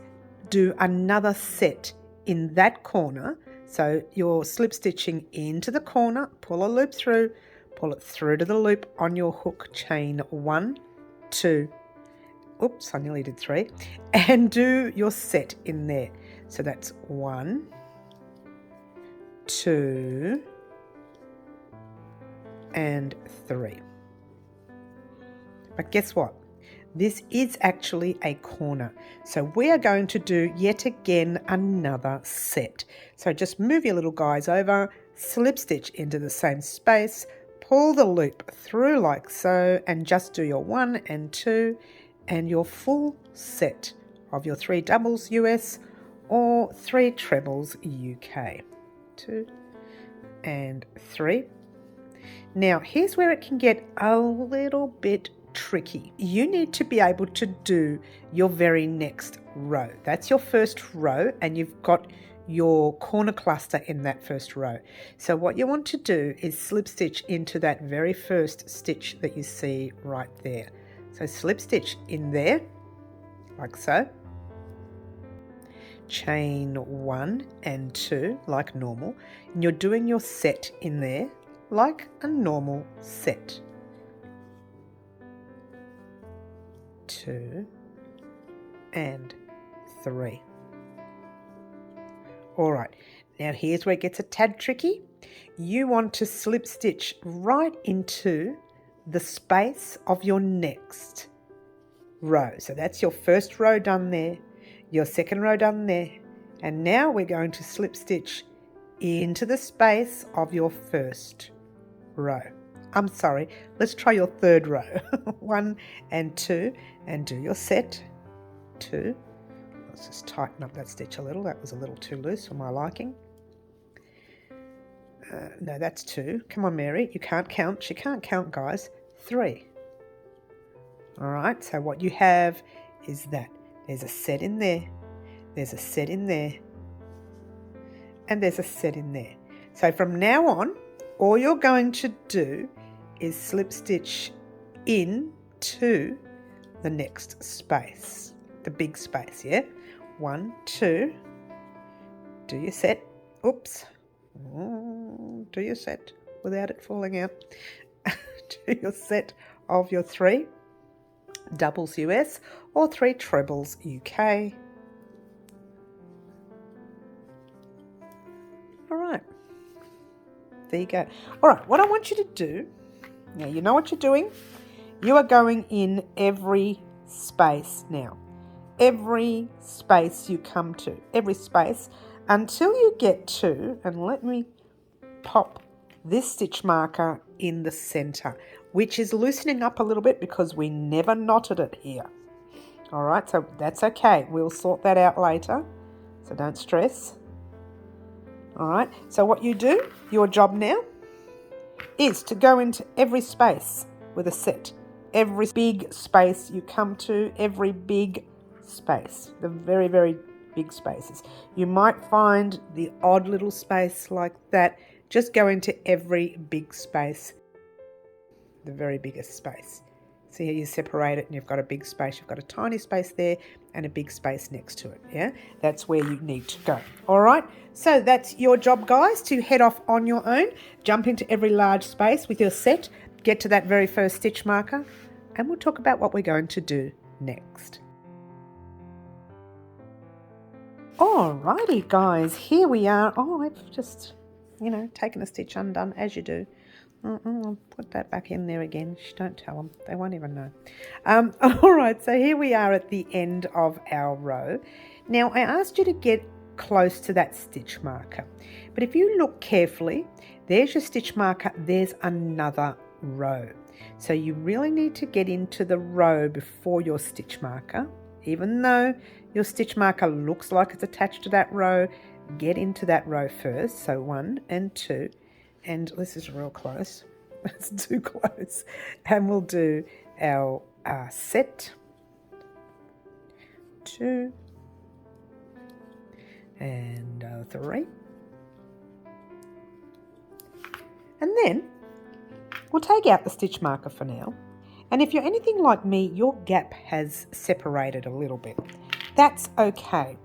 do another set in that corner. So you're slip stitching into the corner, pull a loop through, pull it through to the loop on your hook, chain 1, 2, oops, I nearly did 3, and do your set in there. So that's 1, 2 and 3. But guess what? This is actually a corner. So we are going to do yet again another set. So just move your little guys over, slip stitch into the same space, pull the loop through like so, and just do your 1 and 2 and your full set of your 3 doubles US or 3 trebles UK. 2 and 3. Now here's where it can get a little bit tricky. You need to be able to do your very next row. That's your first row, and you've got your corner cluster in that first row. So what you want to do is slip stitch into that very first stitch that you see right there. So slip stitch in there like so, chain 1 and 2 like normal, and you're doing your set in there like a normal set. 2 and 3. All right, now here's where it gets a tad tricky. You want to slip stitch right into the space of your next row. So that's your first row done there, your second row done there, and now we're going to slip stitch into the space of your first row. I'm sorry, let's try your third row. 1 and 2 and do your set. 2. Let's just tighten up that stitch a little. That was a little too loose for my liking. No, that's 2. Come on, Mary, you can't count. She can't count, guys. 3. All right, so what you have is that there's a set in there, there's a set in there, and there's a set in there. So from now on, all you're going to do is slip stitch into the next space, the big space, yeah? 1, 2, do your set, oops, do your set without it falling out. Do your set of your 3 doubles US or 3 trebles UK. All right, there you go. All right, what I want you to do, now you know what you're doing. You are going in every space now. Every space you come to, every space, until you get to, and let me pop this stitch marker in the center, which is loosening up a little bit because we never knotted it here. All right, so that's okay. We'll sort that out later, so don't stress. All right, so what you do, your job now, is to go into every space with a set. Every big space you come to, every big space, the very, very big spaces. You might find the odd little space like that. Just go into every big space, the very biggest space. See how you separate it and you've got a big space, you've got a tiny space there and a big space next to it, yeah? That's where you need to go, all right? So that's your job, guys, to head off on your own, jump into every large space with your set, get to that very first stitch marker, and we'll talk about what we're going to do next. Alrighty, guys, here we are. Oh, I've just, taken a stitch undone, as you do. I'll put that back in there again. Shh, don't tell them. They won't even know. All right, so here we are at the end of our row. Now, I asked you to get close to that stitch marker. But if you look carefully, there's your stitch marker. There's another row. So you really need to get into the row before your stitch marker. Even though your stitch marker looks like it's attached to that row, get into that row first. So 1 and 2. And this is real close. It's too close. And we'll do our set. 2 and 3. And then we'll take out the stitch marker for now. And if you're anything like me, your gap has separated a little bit. That's okay.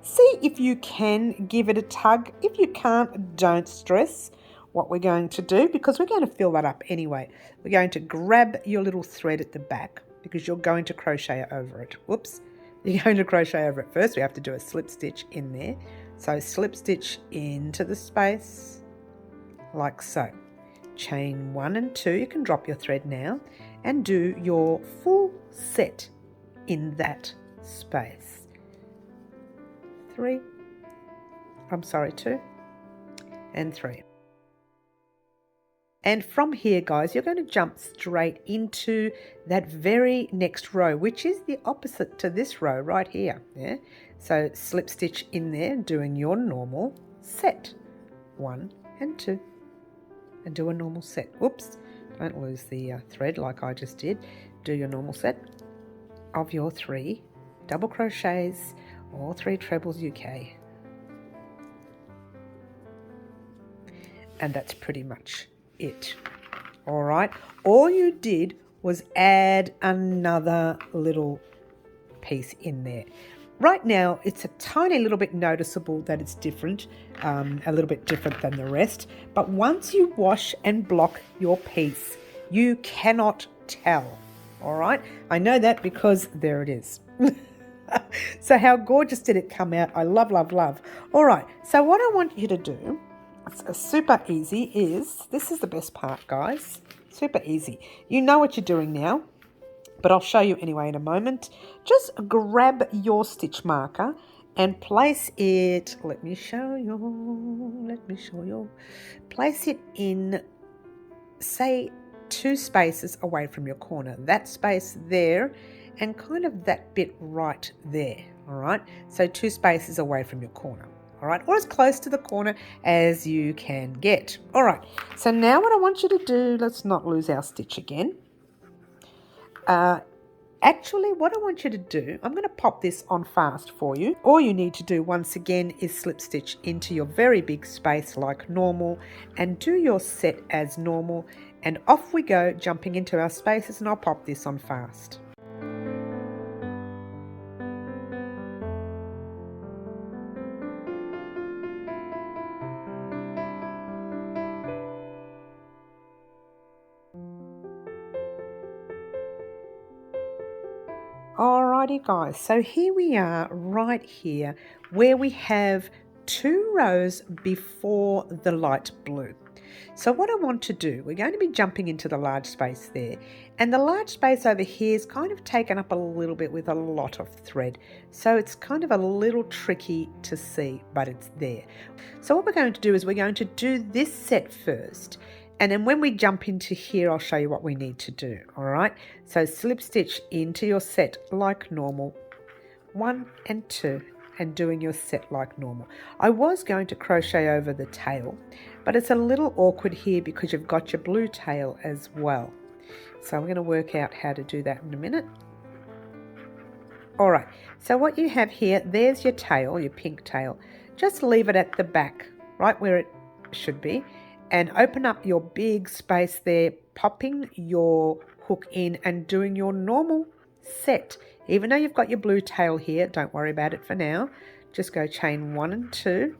See if you can give it a tug. If you can't, don't stress. What we're going to do, because we're going to fill that up anyway, we're going to grab your little thread at the back because you're going to crochet over it. Whoops, you're going to crochet over it first. We have to do a slip stitch in there. So slip stitch into the space like so. Chain 1 and 2, you can drop your thread now and do your full set in that space. 2 and 3. And from here, guys, you're going to jump straight into that very next row, which is the opposite to this row right here. Yeah. So slip stitch in there, doing your normal set. 1 and 2. And do a normal set. Oops, don't lose the thread like I just did. Do your normal set of your 3 double crochets or 3 trebles UK. And that's pretty much it. All right, all you did was add another little piece in there. Right now it's a tiny little bit noticeable that it's different, a little bit different than the rest, but once you wash and block your piece you cannot tell. All right, I know that because there it is. So how gorgeous did it come out? I love, love, love. All right, so what I want you to do, it's super easy, this is the best part, guys. Super easy. You know what you're doing now, but I'll show you anyway in a moment. Just grab your stitch marker and place it, let me show you, place it in, say, 2 spaces away from your corner. That space there and kind of that bit right there. All right, so 2 spaces away from your corner. All right, or as close to the corner as you can get. All right, so now what I want you to do, let's not lose our stitch again. Actually, what I want you to do, I'm going to pop this on fast for you. All you need to do once again is slip stitch into your very big space like normal and do your set as normal, and off we go, jumping into our spaces, and I'll pop this on fast. Alrighty guys, so here we are right here where we have 2 rows before the light blue. So what I want to do, we're going to be jumping into the large space there, and the large space over here is kind of taken up a little bit with a lot of thread, so it's kind of a little tricky to see, but it's there. So what we're going to do is we're going to do this set first, and then when we jump into here, I'll show you what we need to do. All right, so slip stitch into your set like normal, 1 and 2, and doing your set like normal. I was going to crochet over the tail, but it's a little awkward here because you've got your blue tail as well. So I'm going to work out how to do that in a minute. All right, so what you have here, there's your tail, your pink tail. Just leave it at the back, right where it should be, and open up your big space there, popping your hook in and doing your normal set. Even though you've got your blue tail here, don't worry about it for now. Just go chain 1 and 2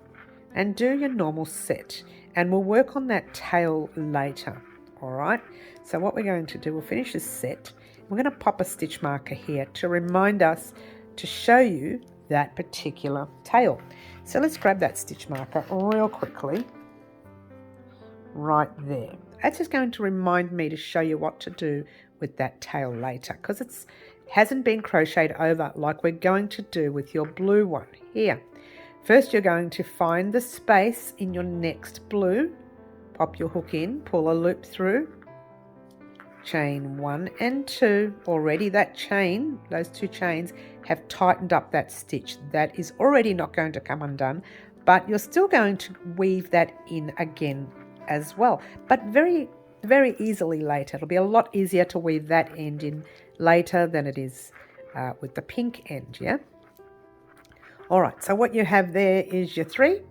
and do your normal set. And we'll work on that tail later. All right, so what we're going to do, we'll finish this set. We're going to pop a stitch marker here to remind us to show you that particular tail. So let's grab that stitch marker real quickly. Right there. That's just going to remind me to show you what to do with that tail later, because it hasn't been crocheted over like we're going to do with your blue one here. First, you're going to find the space in your next blue, pop your hook in, pull a loop through, chain 1 and 2. Already that chain, those 2 chains have tightened up that stitch. That is already not going to come undone, but you're still going to weave that in again as well, but very, very easily later. It'll be a lot easier to weave that end in later than it is with the pink end, yeah? All right, so what you have there is your 3.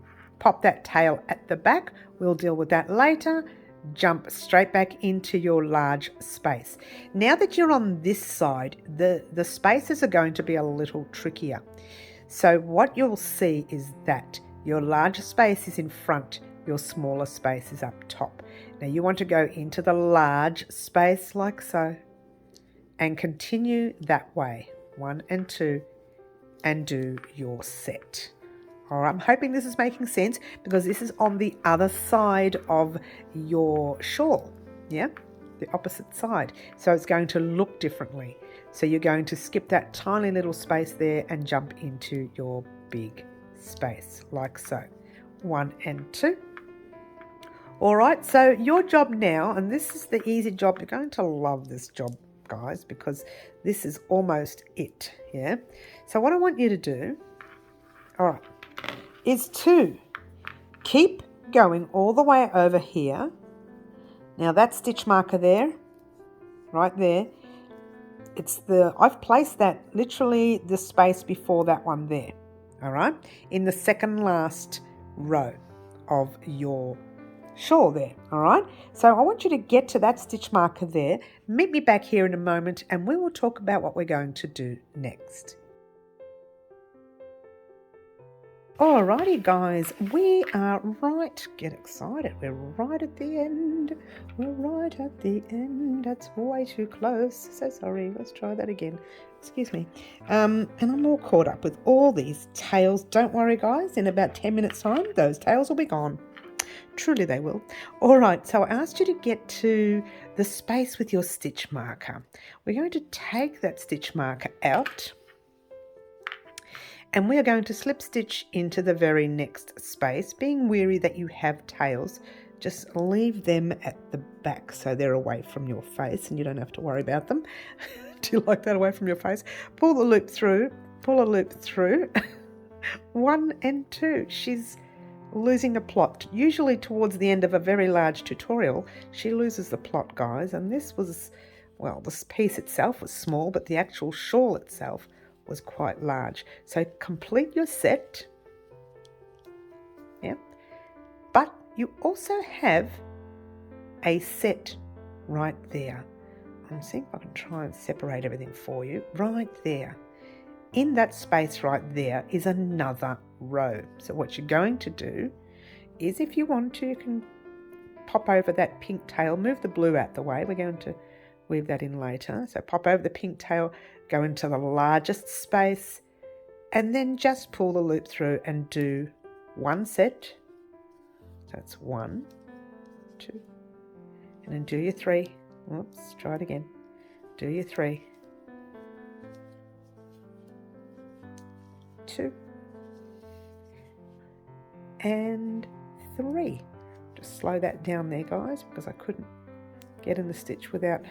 Pop that tail at the back. We'll deal with that later. Jump straight back into your large space. Now that you're on this side, the spaces are going to be a little trickier. So what you'll see is that your larger space is in front, your smaller space is up top. Now you want to go into the large space like so and continue that way, 1 and 2, and do your set. All right, I'm hoping this is making sense because this is on the other side of your shawl, yeah, the opposite side. So it's going to look differently. So you're going to skip that tiny little space there and jump into your big space like so, 1 and 2. All right, so your job now, and this is the easy job. You're going to love this job, guys, because this is almost it, yeah? So what I want you to do, all right, is to keep going all the way over here. Now that stitch marker there, right there, I've placed that literally the space before that one there, all right, in the second last row of your shawl there, all right? So I want you to get to that stitch marker there. Meet me back here in a moment and we will talk about what we're going to do next. Alrighty guys, we are right, get excited, we're right at the end, that's way too close, so sorry, let's try that again, excuse me, and I'm all caught up with all these tails. Don't worry guys, in about 10 minutes time, those tails will be gone. Truly they will. Alright, so I asked you to get to the space with your stitch marker. We're going to take that stitch marker out, and we are going to slip stitch into the very next space, being wary that you have tails. Just leave them at the back so they're away from your face and you don't have to worry about them. Do you like that, away from your face? Pull the loop through, pull a loop through. 1 and 2. She's losing the plot. Usually towards the end of a very large tutorial, she loses the plot, guys. And this was, well, this piece itself was small, but the actual shawl itself was quite large. So complete your set, yeah, but you also have a set right there. I'm seeing if I can try and separate everything for you. Right there, in that space right there is another row. So what you're going to do is, if you want to, you can pop over that pink tail, move the blue out the way. We're going to weave that in later. So pop over the pink tail, go into the largest space, and then just pull the loop through and do one set. So that's 1, 2, and then do your 3. Oops, try it again. Do your 3, 2, and 3. Just slow that down there, guys, because I couldn't get in the stitch without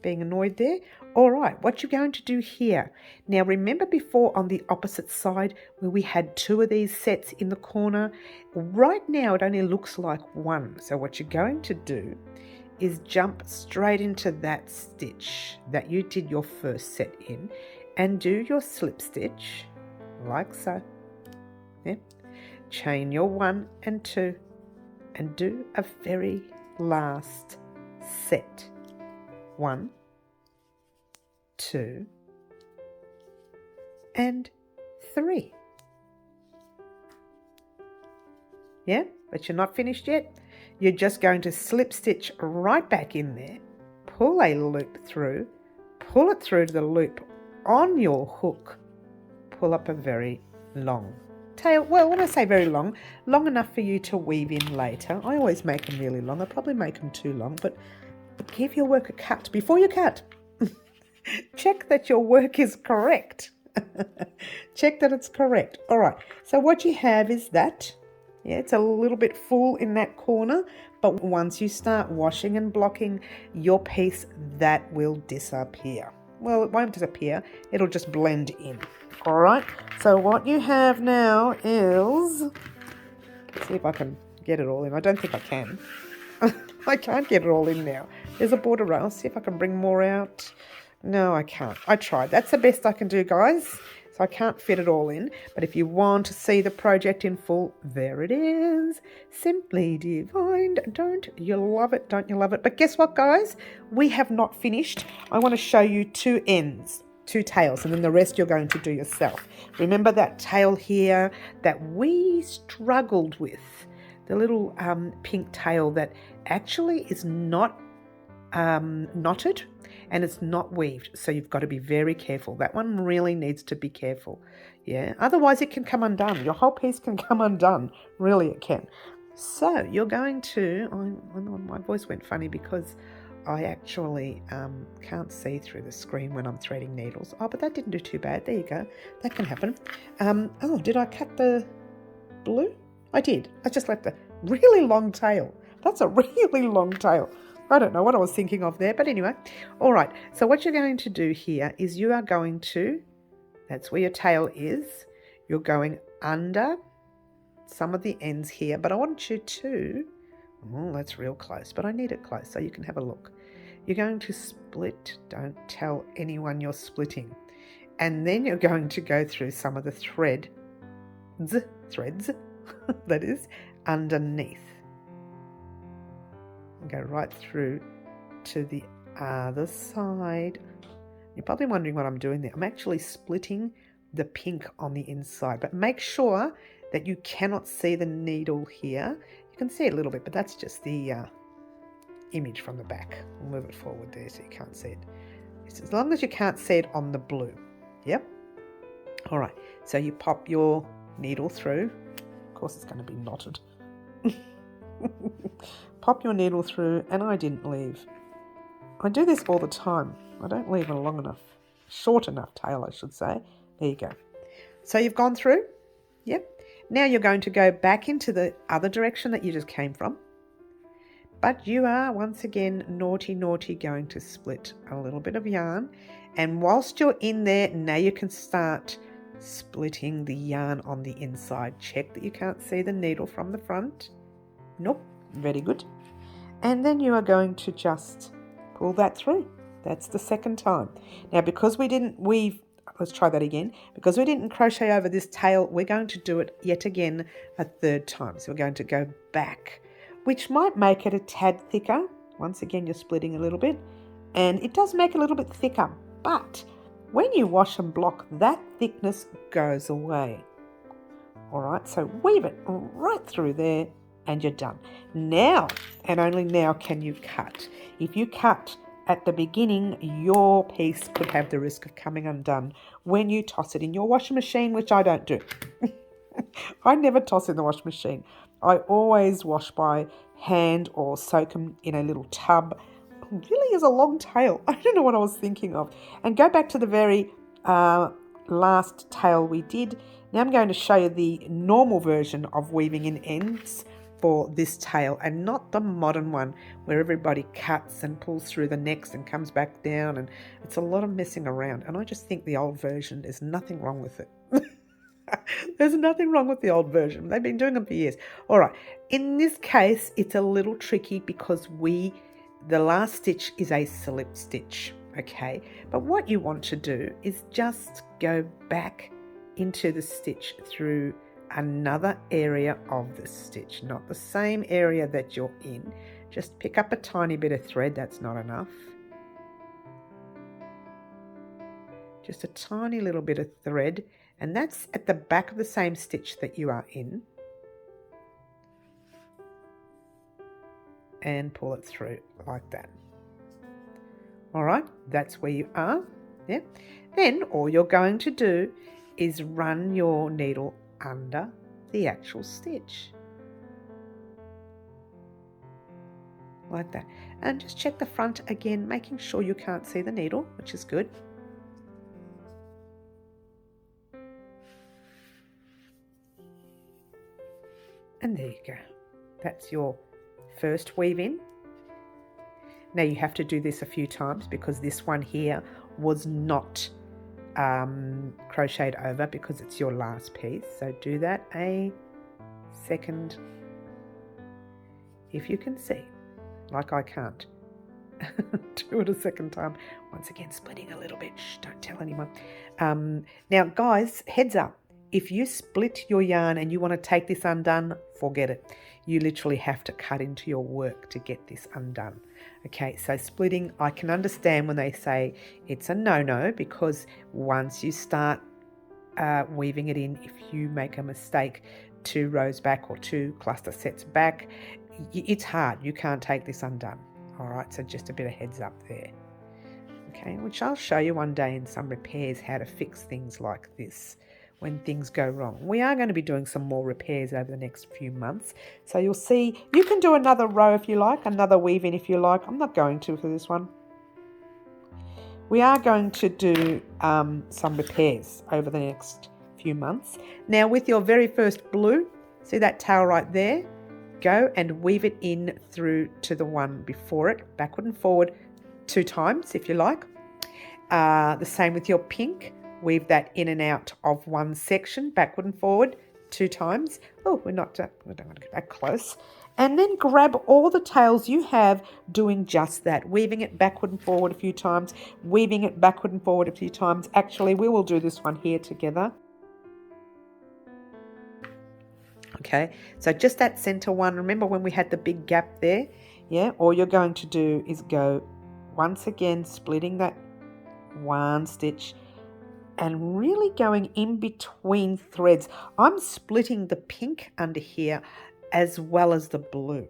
being annoyed there. All right, what you're going to do here. Now remember before on the opposite side where we had 2 of these sets in the corner? Right now it only looks like 1. So what you're going to do is jump straight into that stitch that you did your first set in and do your slip stitch like so. Yeah. Chain your 1 and 2 and do a very last set. 1, 2, and 3. Yeah, but you're not finished yet. You're just going to slip stitch right back in there, pull a loop through, pull it through to the loop on your hook, pull up a very long tail. Well, when I say very long, long enough for you to weave in later. I always make them really long. I probably make them too long, but give your work a cut before you cut. Check that your work is correct. Check that it's correct. All right, so what you have is that. Yeah, it's a little bit full in that corner, but once you start washing and blocking your piece, that will disappear. Well, it won't disappear, it'll just blend in. All right, so what you have now is, let's see if I can get it all in. I don't think I can. I can't get it all in now. There's a border row. I'll see if I can bring more out. No, I can't. I tried. That's the best I can do, guys. So I can't fit it all in. But if you want to see the project in full, there it is. Simply Divine. Don't you love it? Don't you love it? But guess what, guys? We have not finished. I want to show you 2 ends, 2 tails, and then the rest you're going to do yourself. Remember that tail here that we struggled with? The little pink tail that actually is not knotted and it's not weaved, so you've got to be very careful. That one really needs to be careful, yeah, otherwise it can come undone. Your whole piece can come undone, really it can. So you're going to, I know my voice went funny because I actually can't see through the screen when I'm threading needles. Oh, but that didn't do too bad. There you go, that can happen. Oh, did I cut the blue? I did. I just left a really long tail. That's a really long tail. I don't know what I was thinking of there, but anyway. All right, so what you're going to do here is you are going to, that's where your tail is, you're going under some of the ends here, but I want you to, oh, that's real close, but I need it close so you can have a look. You're going to split, don't tell anyone you're splitting. And then you're going to go through some of the threads, that is, underneath. And go right through to the other side. You're probably wondering what I'm doing there. I'm actually splitting the pink on the inside, but make sure that you cannot see the needle here. You can see it a little bit, but that's just the image from the back. I'll move it forward there so you can't see it. It's as long as you can't see it on the blue. Yep. All right, so you pop your needle through. Of course it's going to be knotted. Pop your needle through, and I didn't leave. I do this all the time. I don't leave a long enough, short enough tail, I should say. There you go. So you've gone through. Yep. Now you're going to go back into the other direction that you just came from. But you are, once again, naughty, going to split a little bit of yarn. And whilst you're in there, now you can start splitting the yarn on the inside. Check that you can't see the needle from the front. Nope, very good. And then you are going to just pull that through. That's the second time. Now, because we didn't weave, let's try that again. Because we didn't crochet over this tail, we're going to do it yet again a third time. So we're going to go back, which might make it a tad thicker. Once again, you're splitting a little bit, and it does make it a little bit thicker, but when you wash and block, that thickness goes away. All right, so weave it right through there and you're done. Now, and only now, can you cut. If you cut at the beginning, your piece could have the risk of coming undone when you toss it in your washing machine, which I don't do. I never toss in the washing machine. I always wash by hand or soak them in a little tub. It really is a long tail. I don't know what I was thinking of. And go back to the very last tail we did. Now I'm going to show you the normal version of weaving in ends for this tail, and not the modern one where everybody cuts and pulls through the necks and comes back down, and it's a lot of messing around. And I just think the old version, there's nothing wrong with it. There's nothing wrong with the old version. They've been doing them for years. All right. In this case, it's a little tricky because the last stitch is a slip stitch, okay? But what you want to do is just go back into the stitch through another area of the stitch, not the same area that you're in. Just pick up a tiny bit of thread. That's not enough. Just a tiny little bit of thread, and that's at the back of the same stitch that you are in. And pull it through like that. All right, that's where you are. Yeah. Then all you're going to do is run your needle under the actual stitch. Like that. And just check the front again, making sure you can't see the needle, which is good. And there you go. That's your first weave in. Now you have to do this a few times because this one here was not crocheted over because it's your last piece. So do that a second if you can see, like I can't. Do it a second time. Once again, splitting a little bit. Shh, don't tell anyone. Now guys, heads up. If you split your yarn and you want to take this undone, forget it. You literally have to cut into your work to get this undone. Okay, so splitting, I can understand when they say it's a no-no, because once you start weaving it in, if you make a mistake 2 rows back or 2 cluster sets back, it's hard. You can't take this undone. All right, so just a bit of heads up there. Okay, which I'll show you one day in some repairs how to fix things like this when things go wrong. We are going to be doing some more repairs over the next few months. So you'll see, you can do another row if you like, another weave in if you like. I'm not going to for this one. We are going to do some repairs over the next few months. Now with your very first blue, see that tail right there? go and weave it in through to the one before it, backward and forward 2 times if you like. The same with your pink. Weave that in and out of one section, backward and forward 2 times. Oh, we don't want to get that close. And then grab all the tails you have doing just that, weaving it backward and forward a few times, weaving it backward and forward a few times. Actually, we will do this one here together. Okay, so just that center one. Remember when we had the big gap there? Yeah, all you're going to do is go once again, splitting that one stitch and really going in between threads. I'm splitting the pink under here as well as the blue.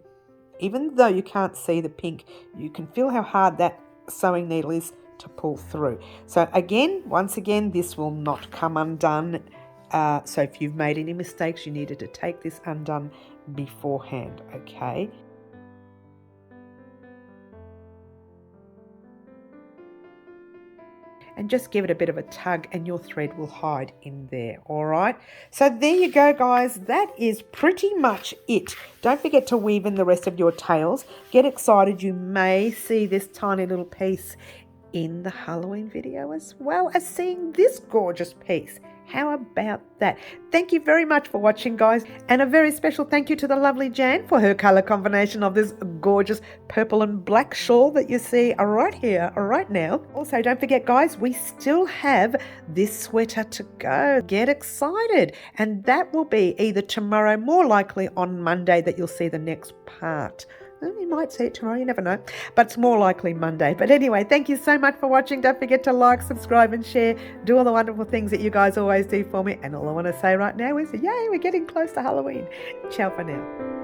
Even though you can't see the pink, you can feel how hard that sewing needle is to pull through. So again, once again, this will not come undone. So if you've made any mistakes, you needed to take this undone beforehand, okay? And just give it a bit of a tug and your thread will hide in there, all right? So there you go, guys. That is pretty much it. Don't forget to weave in the rest of your tails. Get excited. You may see this tiny little piece in the Halloween video as well as seeing this gorgeous piece. How about that? Thank you very much for watching, guys. And a very special thank you to the lovely Jan for her colour combination of this gorgeous purple and black shawl that you see right here, right now. Also, don't forget, guys, we still have this sweater to go. Get excited. And that will be either tomorrow, more likely on Monday, that you'll see the next part. You might see it tomorrow, you never know, but it's more likely Monday. But anyway, thank you so much for watching. Don't forget to like, subscribe and share. Do all the wonderful things that you guys always do for me. And all I want to say right now is, yay, we're getting close to Halloween. Ciao for now.